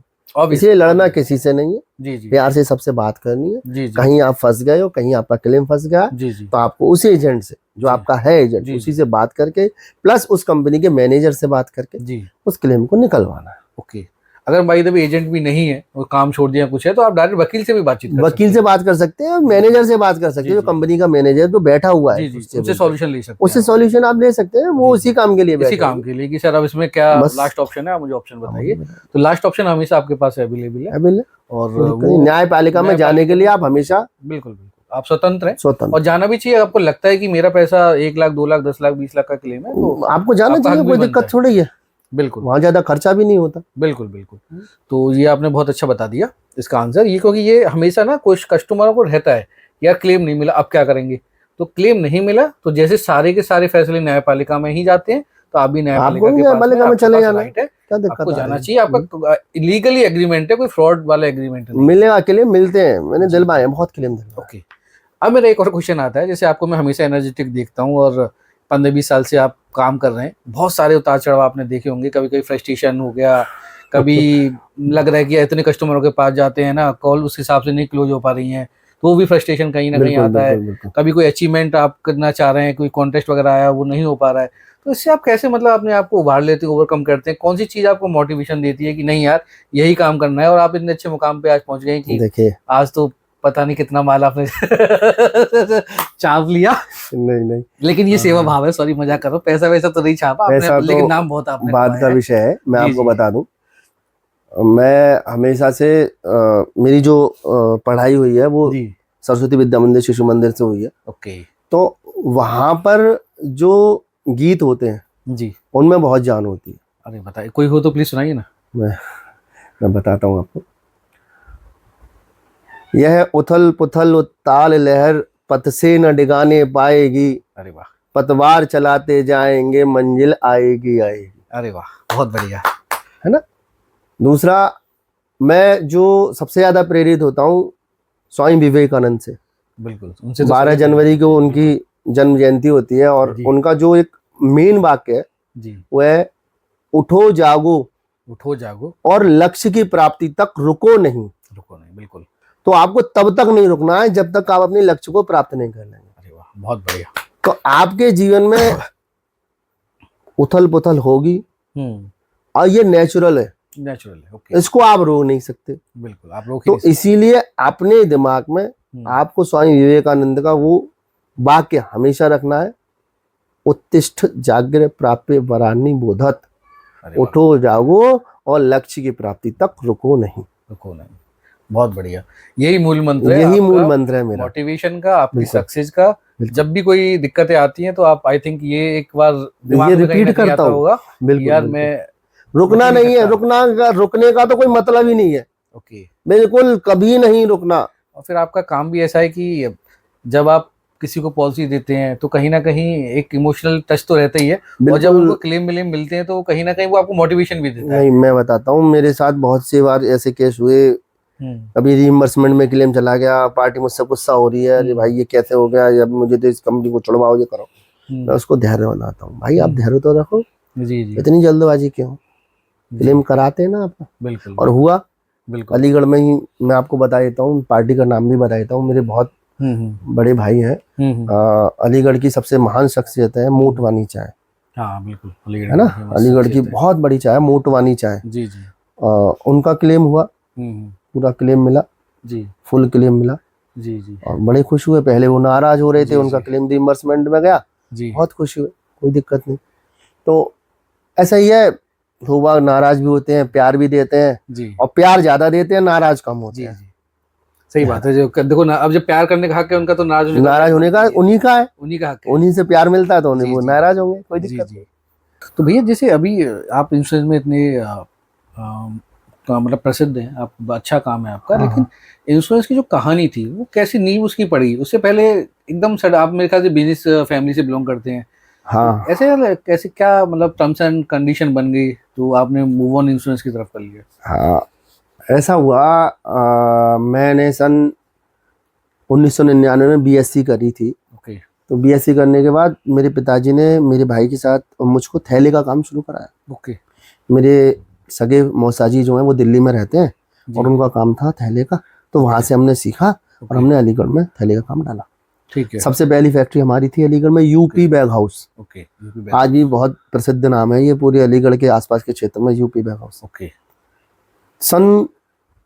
इसलिए लड़ना किसी से नहीं है, जी जी प्यार से सबसे बात करनी है। जी जी कहीं आप फंस गए हो, कहीं आपका क्लेम फंस गया, जी जी तो आपको उसी एजेंट से, जो जी, आपका है एजेंट, जी, उसी से बात करके, प्लस उस कंपनी के मैनेजर से बात करके जी उस क्लेम को निकलवाना है। ओके। अगर भाई तभी एजेंट भी नहीं है और काम छोड़ दिया कुछ है, तो आप डायरेक्ट वकील से भी बातचीत कर सकते वकील से बात कर सकते हैं, मैनेजर से बात कर सकते जी, हैं, जो जी, कंपनी का मैनेजर जो बैठा हुआ है, जी जी, उससे सॉल्यूशन ले सकते हैं उससे आप। सॉल्यूशन आप ले सकते हैं, वो जी, उसी काम के लिए इसी बैठे काम हैं। के लिए कि सर अब इसमें क्या बस लास्ट ऑप्शन है, आप मुझे ऑप्शन बताइए। तो लास्ट ऑप्शन हमेशा आपके पास अवेलेबल है, अवेलेबल और वो न्यायपालिका में जाने के लिए आप हमेशा बिल्कुल बिल्कुल आप स्वतंत्र हैं, स्वतंत्र, और जाना भी चाहिए। आपको लगता है कि मेरा पैसा 1 लाख 2 लाख 10 लाख 20 लाख का क्लेम है, तो आपको जाना आपका चाहिए, हक भी कोई बनता दिक्कत है। थोड़ी है, बिल्कुल वहाँ ज्यादा खर्चा भी नहीं होता। बिल्कुल बिल्कुल। तो ये आपने बहुत अच्छा बता दिया इसका आंसर, ये क्योंकि ये हमेशा ना कुछ कस्टमरों को रहता है, यार क्लेम नहीं मिला अब क्या करेंगे। तो क्लेम नहीं मिला तो जैसे सारे के सारे फैसले न्यायपालिका में ही जाते हैं, तो आप भी न्यायपालिका के पास न्यायपालिका में चले जाना, राइट है, क्या दिक्कत आपको आ जाना रही चाहिए। आपका लीगली एग्रीमेंट है, कोई फ्रॉड वाला एग्रीमेंट नहीं। मिलेगा, क्लेम मिलते हैं, मैंने दिलवाए हैं, बहुत क्लेम दिलवाए। ओके, अब मेरा एक और क्वेश्चन आता है, जैसे आपको मैं हमेशा एनर्जेटिक देखता हूँ, और 15-20 साल से आप काम कर रहे हैं, बहुत सारे उतार चढ़ाव आपने देखे होंगे, कभी कभी फ्रस्ट्रेशन हो गया, कभी लग रहा है कि इतने कस्टमरों के पास जाते हैं ना, कॉल उस हिसाब से नहीं क्लोज हो पा रही हैं, तो वो भी फ्रस्ट्रेशन कहीं ना कहीं आता है। कभी कोई अचीवमेंट आप करना चाह रहे हैं, कोई कॉन्टेस्ट वगैरह आया, वो नहीं हो पा रहा है, तो इससे आप कैसे मतलब अपने आप को उभार लेते हैं, ओवरकम करते हैं? कौन सी चीज़ आपको मोटिवेशन देती है कि नहीं यार यही काम करना है, और आप इतने अच्छे मुकाम पे आज पहुंच गए कि देखिए आज तो पता नहीं कितना माल आपने छाप लिया। नहीं नहीं, लेकिन ये सेवा भाव है, सॉरी मजाक कर रहा हूँ, पैसा वैसा तो नहीं छापा आपने, पैसा तो लेकिन नाम बहुत आपने बाद का विषय है। मैं आपको बता दूं, मैं हमेशा से मेरी जो पढ़ाई हुई है वो सरस्वती विद्या मंदिर शिशु मंदिर से हुई है। ओके, तो वहां पर जो गीत होते हैं जी, उनमें बहुत जान होती है। अरे बताइए, कोई हो तो प्लीज सुनाइए ना। मैं बताता हूँ आपको। यह उथल पुथल उताल लहर पथ से न डिगाने पाएगी, अरे वाह, पतवार चलाते जाएंगे मंजिल आएगी आएगी। अरे वाह, बहुत बढ़िया है ना। दूसरा, मैं जो सबसे ज्यादा प्रेरित होता हूँ स्वामी विवेकानंद से। बिल्कुल, उनसे 12 जनवरी को उनकी जन्म जयंती होती है, और उनका जो एक मेन वाक्य है वो है, उठो जागो, उठो जागो और लक्ष्य की प्राप्ति तक रुको नहीं। रुको नहीं, बिल्कुल। तो आपको तब तक नहीं रुकना है जब तक आप अपने लक्ष्य को प्राप्त नहीं कर लेंगे। अरे वाह, बहुत बढ़िया। तो आपके जीवन में उथल पुथल होगी, और ये नेचुरल है, ओके, इसको आप रोक नहीं सकते। बिल्कुल, आप रोक तो इसीलिए अपने दिमाग में आपको स्वामी विवेकानंद का वो वाक्य हमेशा रखना है, उत्तिष्ठ जाग्र प्राप्य वरान्नि बोधत। उठो जागो और लक्ष्य की प्राप्ति तक रुको नहीं। रुको नहीं, बहुत बढ़िया। यही मूल मंत्र है, यही मूल मंत्र है मेरा, मोटिवेशन का, आपकी सक्सेस का। जब भी कोई दिक्कतें आती हैं तो आप, आई थिंक ये एक बार ये रिपीट करता होगा, बिल्कुल यार मैं रुकना नहीं है, रुकने का तो कोई मतलब ही नहीं है। ओके, बिल्कुल कभी नहीं रुकना। और फिर आपका काम भी ऐसा है कि जब आप किसी को पॉलिसी देते हैं तो कहीं ना कहीं एक इमोशनल टच तो रहता ही है, और जब उनको क्लेम मिलते हैं तो कहीं ना कहीं वो आपको मोटिवेशन भी देता है। नहीं, मैं बताता हूँ, मेरे साथ बहुत सी बार ऐसे केस हुए, कभी रीइंबर्समेंट में क्लेम चला गया, पार्टी मुझसे गुस्सा हो रही है, अरे भाई ये कैसे हो गया, अब मुझे तो इस कंपनी को छुड़वाओ, ये करो। मैं उसको धैर्य बनाता हूँ, भाई आप धैर्य तो रखो, इतनी जल्दबाजी क्यों, क्लेम कराते हैं ना आप। बिल्कुल, और हुआ बिल्कुल अलीगढ़ में ही। मैं आपको बता देता हूँ, पार्टी का नाम भी बता देता हूँ, मेरे बहुत बड़े भाई हैं, अलीगढ़ की सबसे महान शख्सियत है मोटवानी चाय। हाँ बिल्कुल, है ना, अलीगढ़ की बहुत बड़ी चाय मोटवानी चाय। जी जी, उनका क्लेम हुआ, पूरा क्लेम मिला जी, फुल क्लेम मिला जी जी, और बड़े खुश हुए। पहले वो नाराज हो रहे थे, उनका क्लेम रिइंबर्समेंट में गया जी, बहुत खुश हुए, कोई दिक्कत नहीं। तो ऐसा ही है, हुआ, नाराज भी होते हैं, प्यार भी देते हैं जी, और प्यार ज्यादा देते हैं, नाराज कम होते हैं। सही बात है। जो देखो ना, अब जब प्यार करने का हक है उनका, तो नाराज होने का उन्हीं का है, उन्हीं का हक है, उन्हीं से प्यार मिलता है, तो उन्हें वो नाराज होंगे, कोई दिक्कत नहीं। तो भैया जैसे अभी आप इंश्योरेंस में इतने मतलब प्रसिद्ध हैं, आप, अच्छा काम है आपका, लेकिन इंश्योरेंस की जो कहानी थी वो कैसी नींव उसकी पड़ी? उससे पहले एकदम आप मेरे ख्याल से बिजनेस फैमिली से बिलोंग करते हैं, हाँ, तो ऐसे कैसे क्या मतलब टर्म्स एंड कंडीशन बन गई तो आपने मूव ऑन इंश्योरेंस की तरफ कर लिया? हाँ, ऐसा हुआ, मैंने सन 1999 में बीएससी करी थी। ओके। तो बीएससी करने के बाद मेरे पिताजी ने मेरे भाई के साथ मुझको थैले का काम शुरू कराया। ओके। मेरे सगे मौसाजी जो हैं वो दिल्ली में रहते हैं और उनका काम था थैले का, तो वहाँ से हमने सीखा और हमने अलीगढ़ में थैले का काम डाला। ठीक है। सबसे पहली फैक्ट्री हमारी थी अलीगढ़ में, यूपी बैग हाउस। ओके। आज भी बहुत प्रसिद्ध नाम है ये पूरे अलीगढ़ के आसपास के क्षेत्र में, यूपी बैग हाउस। ओके। सन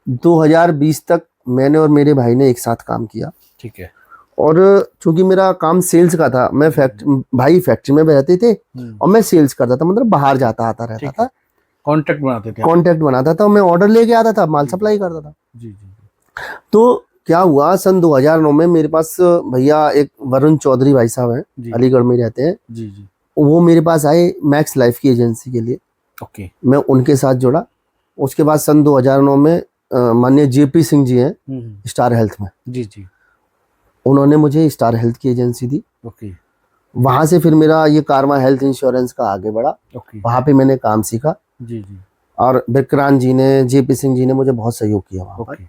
2020 तक मैंने और मेरे भाई ने एक साथ काम किया। ठीक है। और चूंकि मेरा काम सेल्स का था, मैं भाई फैक्ट्री में रहते थे और मैं सेल्स करता था, मतलब बाहर जाता आता रहता था, कॉन्ट्रैक्ट बनाते थे। कॉन्ट्रैक्ट बनाता था, मैं ऑर्डर लेके आता था, माल सप्लाई करता था। जी जी। तो क्या हुआ, सन 2009 में मेरे पास भैया एक वरुण चौधरी भाई साहब हैं, अलीगढ़ में रहते हैं। जी जी। वो मेरे पास आए मैक्स लाइफ की एजेंसी के लिए। ओके। मैं उनके साथ जुड़ा। उसके बाद सन 2009 में माननीय जेपी सिंह जी हैं स्टार हेल्थ में। जी जी। उन्होंने मुझे स्टार हेल्थ की एजेंसी दी। ओके। वहां से फिर मेरा ये कारमा हेल्थ इंश्योरेंस का आगे बढ़ा। ओके। वहां पे मैंने काम सीखा। जी जी। और विक्रांत जी ने, जेपी सिंह जी ने मुझे बहुत सहयोग किया वहां पर। ओके।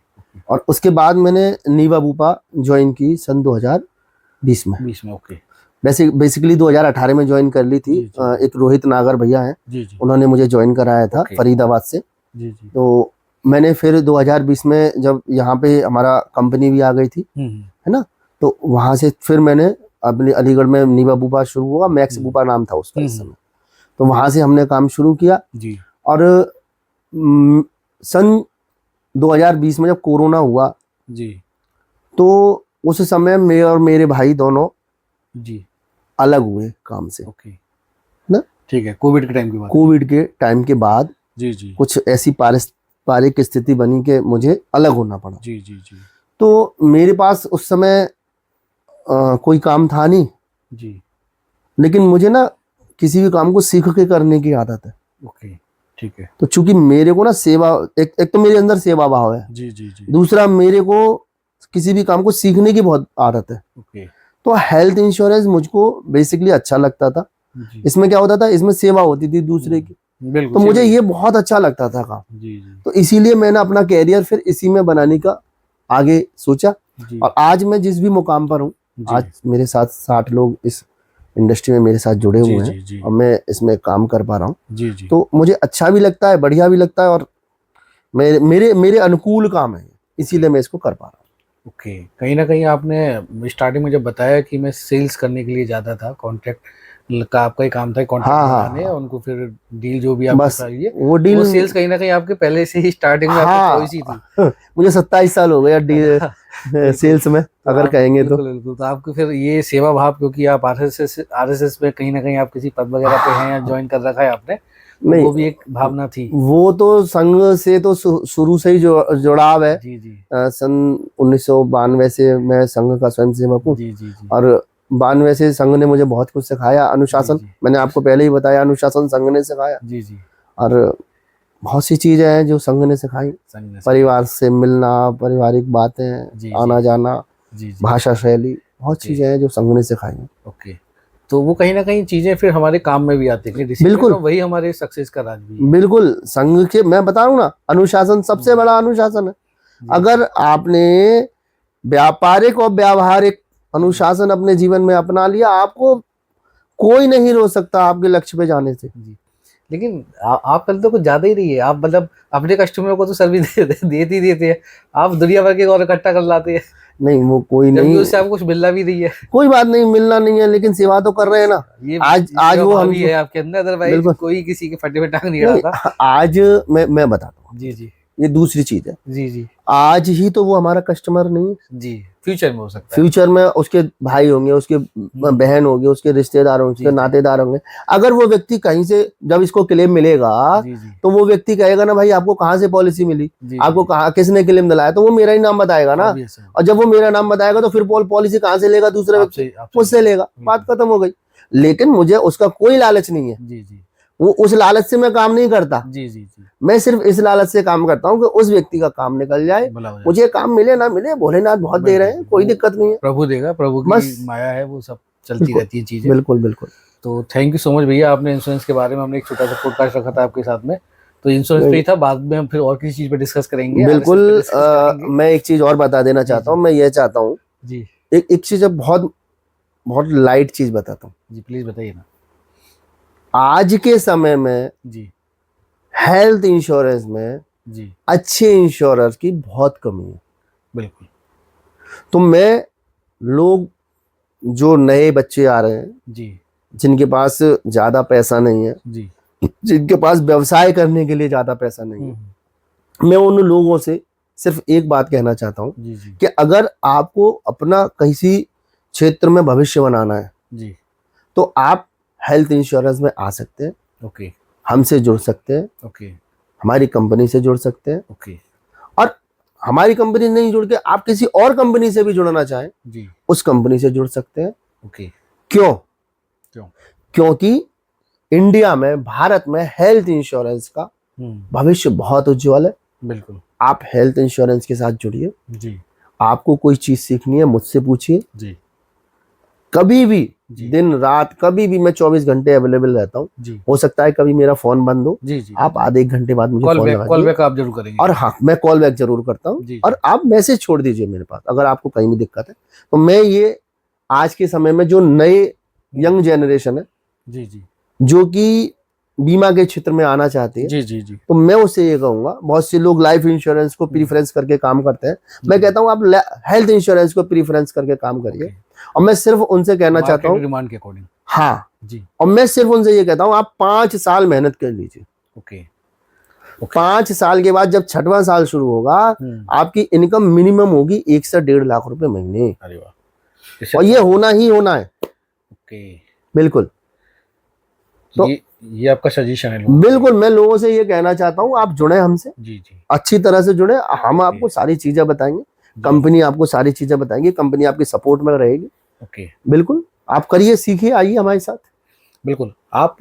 और उसके बाद मैंने नीवा बूपा ज्वाइन की सन 2020 में। 20 में। ओके। बेसिकली 2018 में ज्वाइन कर ली थी। एक रोहित नागर भैया हैं, उन्होंने मुझे ज्वाइन कराया था फरीदाबाद से। जी जी। तो मैंने फिर 2020 में जब यहाँ पे हमारा कंपनी भी आ गई थी, है ना, तो वहां से फिर मैंने अपने अलीगढ़ में नीवा बूपा शुरू हुआ, मैक्स बूपा नाम था उसका इस समय। तो वहां से हमने काम शुरू किया जी। और सन 2020 में जब कोरोना हुआ जी, तो उस समय मैं और मेरे भाई दोनों जी अलग हुए काम से। ओके ना, ठीक है। कोविड के टाइम के बाद, कोविड के टाइम के बाद जी जी कुछ ऐसी पारिस्परिक स्थिति बनी कि मुझे अलग होना पड़ा। जी जी जी। तो मेरे पास उस समय कोई काम था नहीं जी, लेकिन मुझे ना किसी भी काम को सीख के करने की आदत है। ओके, ठीक है। तो चूंकि मेरे को ना सेवा, एक तो मेरे अंदर सेवा भाव है जी जी जी, दूसरा मेरे को किसी भी काम को सीखने की बहुत आदत है। ओके। तो हेल्थ इंश्योरेंस मुझको बेसिकली अच्छा लगता था। इसमें क्या होता था, इसमें सेवा होती थी दूसरे की, तो मुझे ये बहुत अच्छा लगता था काम जी जी। तो इसीलिए मैंने अपना कैरियर फिर इसी में बनाने का आगे सोचा। और आज मैं जिस भी मुकाम पर हूँ, आज मेरे साथ 60 लोग इस इंडस्ट्री में मेरे साथ जुड़े हुए हैं और मैं इसमें काम कर पा रहा हूँ। तो मुझे अच्छा भी लगता है, बढ़िया भी लगता है, और मेरे अनुकूल काम है, इसीलिए मैं इसको कर पा रहा हूँ। ओके। कहीं ना कहीं आपने स्टार्टिंग में जब बताया कि मैं सेल्स करने के लिए जाता था, कॉन्ट्रैक्ट का आपका ही काम था, कॉन्ट्रैक्ट बनाने, उनको फिर डील जो भी आपको चाहिए वो डील, वो सेल्स कहीं ना कहीं आपके पहले से ही स्टार्टिंग में आपकी चॉइस ही थी। मुझे 27 साल हो गए डील सेल्स में, अगर कहेंगे तो। बिल्कुल। तो आपको फिर ये सेवा भाव, क्योंकि आप आरएसएस में कहीं ना कहीं आप किसी पद वगैरह पे हैं या ज्वाइन कर रखा है आपने, नहीं, वो भी एक भावना थी। वो तो संघ से तो शुरू से ही जुड़ाव है जी जी। सन 1992 से मैं संघ का स्वयंसेवक हूँ जी जी। और 92 से संघ ने मुझे बहुत कुछ सिखाया। अनुशासन, मैंने आपको पहले ही बताया, अनुशासन संघ ने सिखाया जी जी। और बहुत सी चीजें हैं जो संघ ने सिखाई, परिवार से मिलना, पारिवारिक बातें, आना जाना, भाषा शैली, बहुत चीजें हैं जो संघ ने सिखाई। ओके। तो वो कहीं ना कहीं चीजें फिर हमारे काम में भी आती है। बिल्कुल, वही हमारे सक्सेस का राज भी है। बिल्कुल, संघ के मैं बता रहा हूँ ना, अनुशासन सबसे बड़ा अनुशासन है। अगर आपने व्यापारिक और व्यावहारिक अनुशासन अपने जीवन में अपना लिया, आपको कोई नहीं रोक सकता आपके लक्ष्य पे जाने से। लेकिन आप कल तो कुछ ज्यादा ही रही है। आप मतलब अपने कस्टमर को तो सर्विस देते हैं, आप दुनिया भर के और इकट्ठा कर लाते हैं। नहीं, वो कोई नहीं, उससे आपको कुछ मिलना भी नहीं है। कोई बात नहीं, मिलना नहीं है, लेकिन सेवा तो कर रहे हैं ना। आज वो हम है आपके अंदर, अदरवाइज कोई किसी के फटे में टांग नहीं रहा। आज मैं बताता हूँ जी जी, ये दूसरी चीज है जी जी। आज ही तो वो हमारा कस्टमर नहीं जी, फ्यूचर में हो सकता है। फ्यूचर में उसके भाई होंगे, उसके बहन होंगे, उसके रिश्तेदार होंगे, उसके नातेदार होंगे। अगर वो व्यक्ति कहीं से जब इसको क्लेम मिलेगा तो वो व्यक्ति कहेगा ना, भाई आपको कहाँ से पॉलिसी मिली, आपको कहाँ, किसने क्लेम दिलाया, तो वो मेरा ही नाम बताएगा ना। और जब वो मेरा नाम बताएगा तो फिर पॉलिसी कहाँ से लेगा, दूसरे व्यक्ति मुझसे लेगा, बात खत्म हो गई। लेकिन मुझे उसका कोई लालच नहीं है जी जी। वो उस लालच से मैं काम नहीं करता जी जी जी। मैं सिर्फ इस लालच से काम करता हूँ कि उस व्यक्ति का काम निकल जाए, मुझे काम मिले ना मिले, भोलेनाथ बहुत दे रहे हैं, कोई दिक्कत नहीं है, प्रभु देगा, प्रभु की माया है, वो सब चलती रहती है चीजें। बिल्कुल बिल्कुल। तो थैंक यू सो मच भैया, आपने इंश्योरेंस के बारे में, हमने एक छोटा सा पॉडकास्ट रखा था आपके साथ में, तो इंश्योरेंस पे ही था, बाद में हम फिर और किसी चीज पे डिस्कस करेंगे। बिल्कुल। मैं एक चीज और बता देना चाहता हूँ, मैं ये चाहता हूँ जी एक चीज अब बहुत बहुत लाइट चीज बताता हूँ। जी, प्लीज बताइए ना। आज के समय में जी हेल्थ इंश्योरेंस में जी अच्छे इंश्योरेंस की बहुत कमी है। बिल्कुल। तो मैं, लोग जो नए बच्चे आ रहे हैं, जी जिनके पास ज्यादा पैसा नहीं है, जी जिनके पास व्यवसाय करने के लिए ज्यादा पैसा नहीं है, हम्म, मैं उन लोगों से सिर्फ एक बात कहना चाहता हूँ जी जी कि अगर आपको अपना किसी क्षेत्र में भविष्य बनाना है जी तो आप हेल्थ इंश्योरेंस में आ सकते हैं, ओके हमसे जुड़ सकते हैं, ओके हमारी कंपनी से जुड़ सकते हैं। ओके और हमारी कंपनी नहीं जुड़ के आप किसी और कंपनी से भी जुड़ना चाहें, जी उस कंपनी से जुड़ सकते हैं। ओके। क्यों? क्यों? क्योंकि इंडिया में, भारत में हेल्थ इंश्योरेंस का भविष्य बहुत उज्जवल है। बिल्कुल। आप हेल्थ इंश्योरेंस के साथ जुड़िए। जी आपको कोई चीज सीखनी है मुझसे पूछिए, जी कभी भी, जी दिन रात कभी भी, मैं 24 घंटे अवेलेबल रहता हूँ। जी हो सकता है कभी मेरा फोन बंद हो, जी जी आप आधे एक घंटे बाद मुझे फोन लगा कॉल दीजिए। बैक आप जरूर करेंगे। और हाँ, मैं कॉल बैक जरूर करता हूँ। जी और आप मैसेज छोड़ दीजिए मेरे पास अगर आपको कहीं भी दिक्कत है। तो मैं ये, आज के समय में जो नए यंग जनरेशन है जी जी जो कि बीमा के क्षेत्र में आना चाहती है, जी जी जी तो मैं उससे ये कहूंगा, बहुत से लोग लाइफ इंश्योरेंस को प्रीफरेंस करके काम करते हैं, मैं कहता हूं आप हेल्थ इंश्योरेंस को प्रीफरेंस करके काम करिए। ओके। और मैं सिर्फ उनसे कहना चाहता हूँ, डिमांड के अकॉर्डिंग। हाँ, जी और मैं सिर्फ उनसे ये कहता हूँ आप 5 साल मेहनत कर लीजिए। ओके 5 साल के बाद जब 6वां साल शुरू होगा, आपकी इनकम मिनिमम होगी 1 से 1.5 लाख रुपए महीने। अरे वाह। और ये होना ही होना है। ओके बिल्कुल। तो ये आपका सजेशन है लोगों बिल्कुल, मैं लोगों से ये कहना चाहता हूँ आप जुड़े हमसे, जी जी अच्छी तरह से जुड़े। हम आपको सारी चीजें बताएंगे, कंपनी आपको सारी चीजें बताएंगी, कंपनी आपकी सपोर्ट में रहेगी। ओके बिल्कुल, आप करिए, सीखिए, आइए हमारे साथ। बिल्कुल। आप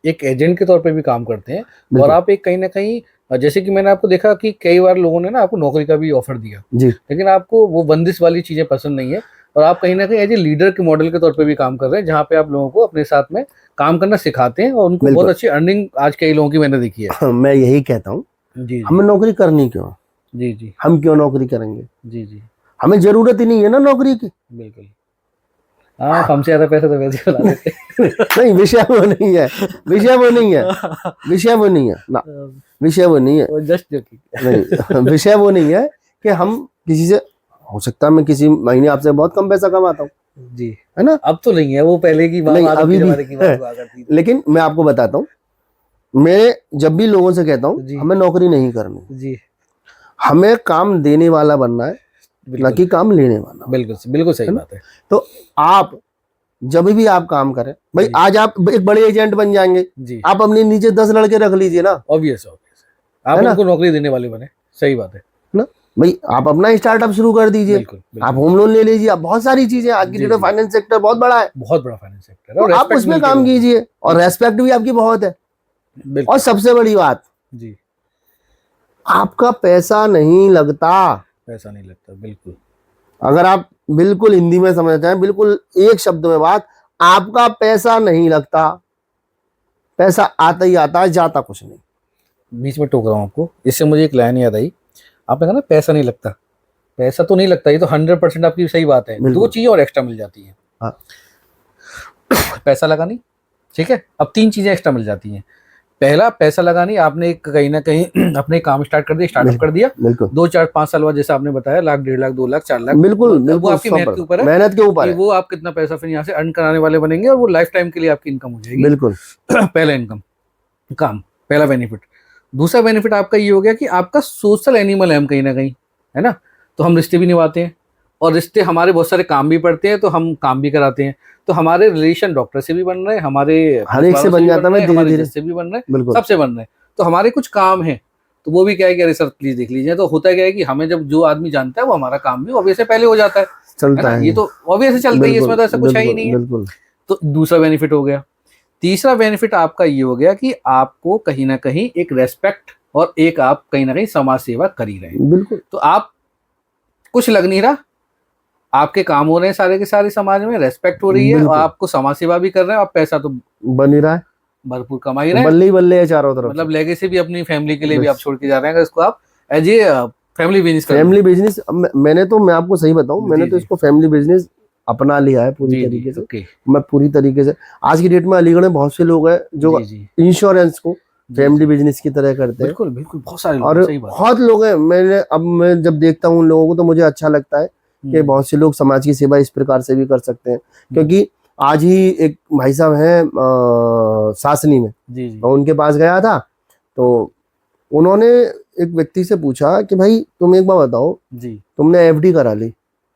एक एजेंट के तौर पे भी काम करते हैं और बिल्कुल। आप एक कहीं ना कहीं जैसे कि मैंने आपको देखा कि कई बार लोगों ने ना आपको नौकरी का भी ऑफर दिया, जी, लेकिन आपको वो बंदिश वाली चीजें पसंद नहीं है और आप कहीं ना कहीं एज ए लीडर के मॉडल के तौर पे भी काम कर रहे हैं, जहाँ पे आप लोगों को अपने साथ में काम करना सिखाते हैं और उनको बहुत बिल्कुल। अच्छी अर्निंग आज कई लोगों की मैंने देखी है। मैं यही कहता हूँ, जी जी हमें नौकरी करनी क्यों? जी जी हम क्यों नौकरी करेंगे? जी जी हमें जरूरत ही नहीं है ना नौकरी की। बिल्कुल। हाँ, हमसे ज्यादा पैसा तो वैसे ही बना देते नहीं, विषय वो नहीं है, विषय वो नहीं है, विषय वो नहीं है ना, विषय वो नहीं है। Just joking. नहीं, विषय वो नहीं है कि हम किसी से, हो सकता है मैं किसी महीने आपसे बहुत कम पैसा कमाता हूँ, जी, है ना? अब तो नहीं है, वो पहले की बात, नहीं, आदम अभी के भी जमाने की बात है। हुआ करती थी। लेकिन मैं आपको बताता हूँ, मैं जब भी लोगों से कहता हूँ जी हमें नौकरी नहीं करनी, जी हमें काम देने वाला बनना है, ना बिल्कुल कि काम लेने वाला। बिल्कुल सही है ना? बात है। तो आप जब भी आप काम करें भाई, जी आज आप एक बड़े एजेंट बन जाएंगे, जी आप अपने नीचे 10 लड़के रख लीजिए ना, ऑब्वियस आप है ना? उनको नौकरी देने वाले बने, सही बात है। ना भाई, आप अपना स्टार्टअप शुरू कर दीजिए, बिल्कुल आप बिल्कुल होम लोन ले लीजिए, आप बहुत सारी चीजें, आज की जी डेट में जी फाइनेंस सेक्टर बहुत बड़ा है, बहुत बड़ा फाइनेंस सेक्टर है तो और आप रेस्पेक्ट उसमें मिलती है काम लोगों को। कीजिए और रेस्पेक्ट भी आपकी बहुत है। और बिल्कुल सबसे बड़ी बात, जी, आपका पैसा नहीं लगता। पैसा नहीं लगता, बिल्कुल अगर आप बिल्कुल हिंदी में समझना चाहें, बिल्कुल एक शब्द में बात, आपका पैसा नहीं लगता। पैसा आता ही आता है, जाता कुछ नहीं। बीच में टोक रहा हूँ आपको, इससे मुझे एक लाइन याद आई। आपने कहा ना पैसा नहीं लगता, पैसा तो नहीं लगता, ये तो 100% आपकी सही बात है। दो बिल्कुल। चीजें और एक्स्ट्रा मिल जाती हैं। हाँ, पैसा लगानी, ठीक है, अब 3 चीजें एक्स्ट्रा मिल जाती हैं। पहला, पैसा लगानी, आपने एक कहीं ना कहीं अपने काम स्टार्ट कर दिया, स्टार्टअप कर दिया, बिल्कुल 2 4 5 साल बाद जैसे आपने बताया, लाख 1.5 लाख 2 लाख 4 लाख, बिल्कुल वो बिल्कुल, आपकी मेहनत के ऊपर है, मेहनत के ऊपर कि है। वो आप कितना पैसा फिर यहाँ से अर्न कराने वाले बनेंगे और वो लाइफ टाइम के लिए आपकी इनकम हो जाएगी। बिल्कुल पहला इनकम काम, पहला बेनिफिट। दूसरा बेनिफिट आपका ये हो गया कि आपका सोशल एनिमल है हम कहीं ना कहीं, है ना? तो हम रिश्ते भी निभाते हैं और रिश्ते हमारे बहुत सारे काम भी पड़ते हैं, तो हम काम भी कराते हैं, तो हमारे रिलेशन डॉक्टर से भी बन रहे हैं, हमारे हर एक से बन जाता है, धीरे हमारे धीरे। जिससे भी बन रहे हैं, बिल्कुल सबसे बन रहे हैं। तो हमारे कुछ काम है, तो वो भी क्या है कि अरे सर प्लीज देख लीजिए। तो होता क्या है कि हमें जब जो आदमी जानता है वो हमारा काम भी ऑब्वियस से पहले हो जाता है चलता ना? है, ये तो ऑब्वियस से चलता ही है, इसमें तो ऐसा कुछ है ही नहीं है। बिल्कुल। तो दूसरा बेनिफिट हो गया। तीसरा बेनिफिट आपका ये हो गया कि आपको कहीं ना कहीं एक रेस्पेक्ट और एक आप कहीं ना कहीं समाज सेवा कर ही रहे हैं। बिल्कुल तो आप कुछ लग नहीं रहा, आपके काम हो रहे हैं सारे के सारे, समाज में रेस्पेक्ट हो रही है और आपको समाज सेवा भी कर रहे हैं, आप पैसा तो बन ही रहा है, भरपूर कमा ही रहे हैं। बल्ले ही बल्ले है चारों तरफ मतलब से। लेगेसी भी अपनी फैमिली के लिए भी बस। आप छोड़ के जा रहे हैं, अगर इसको आप एज ए फैमिली बिजनेस मैं आपको सही बताऊं, मैंने तो इसको फैमिली बिजनेस अपना लिया है पूरी तरीके से। मैं पूरी तरीके से, आज की डेट में अलीगढ़ में बहुत से लोग हैं जो इंश्योरेंस को फैमिली बिजनेस की तरह करते हैं। बिल्कुल बिल्कुल, बहुत सारे लोग, और बहुत लोग हैं। मैं जब देखता हूँ उन लोगों को तो मुझे अच्छा लगता है कि बहुत से लोग समाज की सेवा इस प्रकार से भी कर सकते हैं। क्योंकि आज ही एक भाई साहब हैं सासनी में, मैं उनके पास गया था, तो उन्होंने एक व्यक्ति से पूछा कि भाई तुम एक बार बताओ जी, तुमने एफडी करा ली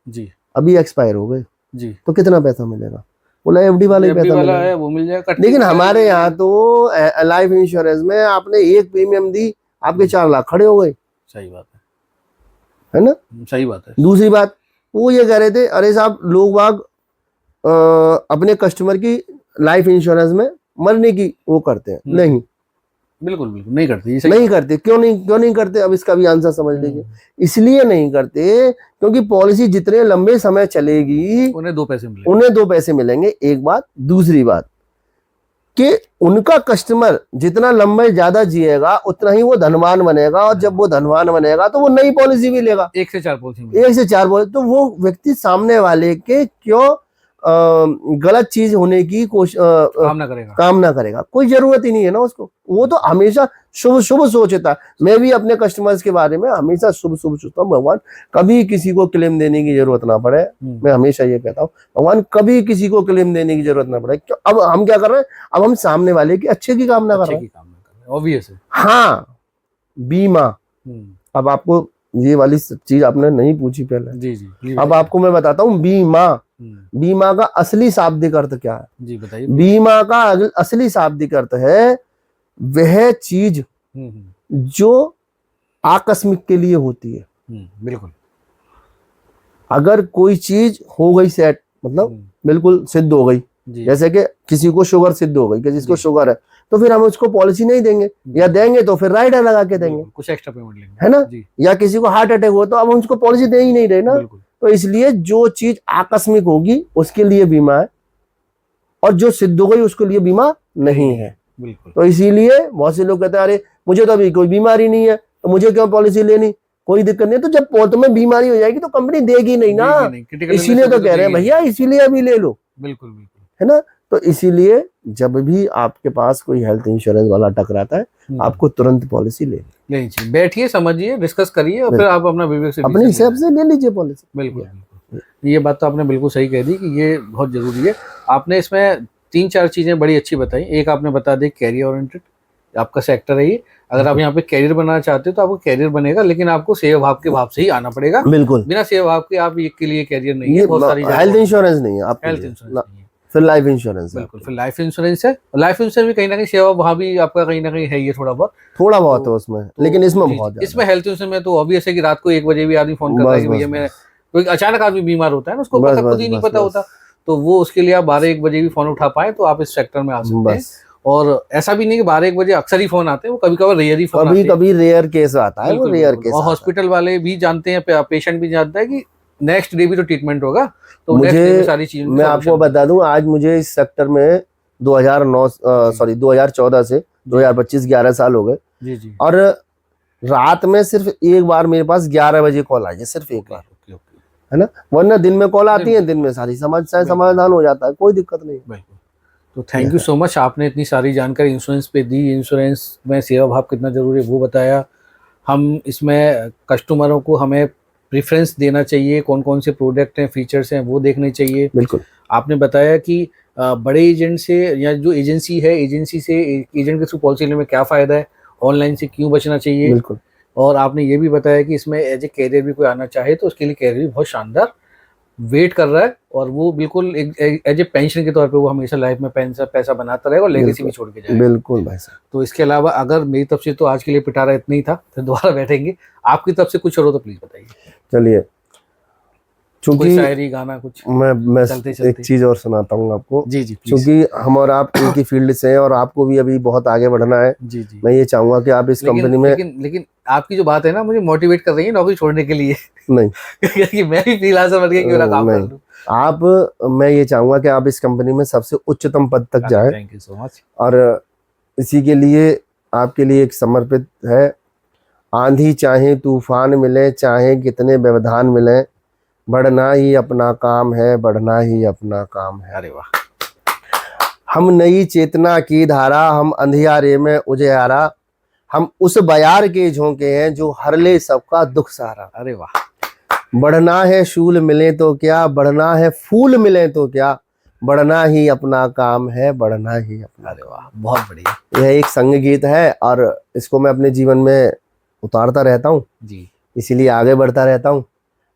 जी, अभी एक्सपायर हो गए जी, तो कितना पैसा मिलेगा? बोला एफडी वाले पैसा मिलेगा है, वो मिल जाएगा। लेकिन हमारे यहाँ तो लाइफ इंश्योरेंस में आपने एक प्रीमियम दी, आपके 4 लाख खड़े हो गए। सही बात है ना? सही बात है। दूसरी बात, वो ये कह रहे थे, अरे साहब लोग बाग अपने कस्टमर की लाइफ इंश्योरेंस में मरने की वो करते हैं। नहीं, बिल्कुल बिल्कुल नहीं करते, नहीं करते। क्यों नहीं करते? अब इसका भी आंसर समझ लीजिए। इसलिए नहीं करते क्योंकि पॉलिसी जितने लंबे समय चलेगी उन्हें 2 पैसे मिलेंगे। एक बात। दूसरी बात कि उनका कस्टमर जितना लंबे ज्यादा जिएगा उतना ही वो धनवान बनेगा, और जब वो धनवान बनेगा तो वो नई पॉलिसी भी लेगा। 1 से 4 पॉलिसी, तो वो व्यक्ति सामने वाले के क्यों गलत चीज होने की कामना करेगा। कोई जरूरत ही नहीं है ना उसको। वो तो हमेशा शुभ सोचता है। मैं भी अपने कस्टमर्स के बारे में हमेशा शुभ सोचता हूँ। भगवान कभी किसी को क्लेम देने की जरूरत ना पड़े। मैं हमेशा ये कहता हूँ, भगवान कभी किसी को क्लेम देने की जरूरत ना पड़े। अब हम क्या कर रहे हैं? अब हम सामने वाले के अच्छे की कामना कर रहे हैं। ऑब्वियस है। हाँ, बीमा। अब आपको ये वाली चीज आपने नहीं पूछी पहले। जी। अब आपको मैं बताता हूँ बीमा का असली शाब्दिक अर्थ क्या है? जी बताइए। बीमा का असली शाब्दिक अर्थ है वह चीज जो आकस्मिक के लिए होती है। बिल्कुल। अगर कोई चीज हो गई सेट, मतलब बिल्कुल सिद्ध हो गई, जैसे कि किसी को शुगर सिद्ध हो गई कि जिसको शुगर है, तो फिर हम उसको पॉलिसी नहीं देंगे, या देंगे तो फिर राइडर लगा के देंगे, कुछ एक्स्ट्रा पेमेंट लेंगे, है ना? या किसी को हार्ट अटैक हुआ तो अब हम उसको पॉलिसी दे ही नहीं रहे ना। तो इसलिए जो चीज आकस्मिक होगी उसके लिए बीमा है, और जो सिद्ध हो गई उसके लिए बीमा नहीं है। तो इसीलिए बहुत से लोग कहते हैं अरे मुझे तो अभी कोई बीमारी नहीं है तो मुझे क्यों पॉलिसी लेनी? कोई दिक्कत नहीं। तो जब तुम्हें बीमारी हो जाएगी तो कंपनी देगी नहीं ना। इसीलिए तो कह रहे हैं भैया इसीलिए अभी ले लो। बिल्कुल, है ना? तो इसीलिए जब भी आपके पास कोई हेल्थ इंश्योरेंस वाला टकराता है, आपको तुरंत पॉलिसी लेनी चाहिए। बैठिए, समझिए, डिस्कस करिए, और फिर आप अपना विवेक से अपने हिसाब से ले लीजिए पॉलिसी। बिल्कुल, ये बात तो आपने बिल्कुल सही कह दी कि ये बहुत जरूरी है। आपने इसमें 3-4 चीजें बड़ी अच्छी बताई। एक आपने बता दी कैरियर ओरिएंटेड, आपका सेक्टर है ये। अगर आप यहाँ पे कैरियर बनाना चाहते हो तो आपको कैरियर बनेगा, लेकिन आपको सेवा भाव के भाव से ही आना पड़ेगा। बिल्कुल, बिना सेवा भाव के आप के लिए कैरियर नहीं है। बहुत सारी हेल्थ इंश्योरेंस नहीं है, आप हेल्थ इंश्योरेंस नहीं है, फिर लाइफ इंश्योरेंस है। बिल्कुल, फिर लाइफ इंश्योरेंस है। लाइफ इंश्योरेंस भी कहीं ना कहीं सेवा वहाँ भी आपका कहीं ना कहीं है, ये थोड़ा बहुत है उसमें, लेकिन इसमें बहुत, इसमें हेल्थ इंश्योरेंस में तो ऑब्वियस है कि रात को 1 बजे भी आदमी फोन करता है कि भैया मैं, कोई अचानक आदमी बीमार होता है ना, उसको पता खुद ही नहीं पता होता, तो वो उसके लिए आप 12-1 बजे भी फोन उठा पाए तो आप इस सेक्टर में आ सकते हैं। और ऐसा भी नहीं कि 12-1 बजे अक्सर ही फोन आते हैं, वो कभी कभी रेयर ही फोन आते हैं, कभी रेयर केस आता है, वो रेयर केस। और हॉस्पिटल वाले भी जानते हैं, पेशेंट भी जानता है कि नेक्स्ट डे भी तो ट्रीटमेंट होगा, तो मुझे सारी चीजें मैं आपको बता दूं, आज मुझे इस सेक्टर में 2014 से 2025 11 साल हो गए जी। और रात में सिर्फ एक बार मेरे पास 11 बजे कॉल आई है, सिर्फ एक बार, है ना? वरना दिन में कॉल आती है, दिन में सारी समस्याएं समाधान हो जाता है, कोई दिक्कत नहीं। तो थैंक यू सो मच, आपने इतनी सारी जानकारी इंश्योरेंस पे दी, इंश्योरेंस में सेवा भाव कितना जरूरी है वो बताया। हम इसमें कस्टमरों को हमें प्रेफरेंस देना चाहिए, कौन कौन से प्रोडक्ट हैं, फीचर्स हैं, वो देखने चाहिए। बिल्कुल। आपने बताया कि बड़े एजेंट से या जो एजेंसी है, एजेंसी से एजेंट के थ्रू पॉलिसी लेने में क्या फ़ायदा है, ऑनलाइन से क्यों बचना चाहिए। बिल्कुल। और आपने ये भी बताया कि इसमें एज ए कैरियर भी कोई आना चाहे तो उसके लिए कैरियर भी बहुत शानदार वेट कर रहा है, और वो बिल्कुल एज ए पेंशन के तौर पे वो हमेशा लाइफ में पैसा बनाता रहेगा और लेगेसी भी छोड़ के जाएगा। बिल्कुल भाई साहब। तो इसके अलावा अगर मेरी तरफ से तो आज के लिए पिटारा इतना ही था, फिर दोबारा बैठेंगे। आपकी तरफ से कुछ और हो तो प्लीज बताइए। चलिए, कोई शायरी गाना कुछ मैं चलते एक चीज और सुनाता हूँ आपको। जी क्योंकि हम और आप एक ही फील्ड से हैं और आपको भी अभी बहुत आगे बढ़ना है। जी। मैं ये चाहूंगा कि आप इस कंपनी में, लेकिन आपकी जो बात है ना, मुझे मोटिवेट कर रही है नौकरी छोड़ने के लिए। नहीं क्योंकि मैं भी फ्रीलांसर बन गया, क्यों ना काम कर लूं। आप, मैं ये चाहूंगा कि आप इस कंपनी में सबसे उच्चतम पद तक जाएं। Thank you so much. और इसी के लिए आपके लिए एक समर्पित है आंधी चाहे तूफान मिले, चाहे कितने व्यवधान मिले, बढ़ना ही अपना काम है, बढ़ना ही अपना काम है। अरे वाह। हम नई चेतना की धारा, हम अंधियारे में उजियारा, हम उस बयार के झोंके हैं जो हर ले सबका दुख सहारा। अरे वाह। बढ़ना है शूल मिले तो क्या, बढ़ना है फूल मिले तो क्या, बढ़ना ही अपना काम है, बढ़ना ही अपना। अरे वाह, बहुत बढ़िया। यह एक संग गीत है और इसको मैं अपने जीवन में उतारता रहता हूँ जी, इसीलिए आगे बढ़ता रहता हूँ।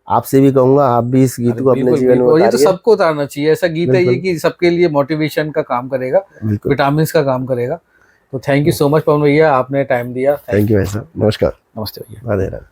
आपसे भी कहूंगा आप भी इस गीत को अपने बिल्कुल जीवन में बिल्कुल, ये तो उतारिए। सबको उतारना चाहिए। ऐसा गीत है ये बिल्कुल। कि सबके लिए मोटिवेशन का काम करेगा, बिल्कुल। विटामिन का काम करेगा। तो थैंक यू सो मच पवन भैया, आपने टाइम दिया। थैंक यू भाई साहब। नमस्कार। नमस्ते भैया। राधे राधे।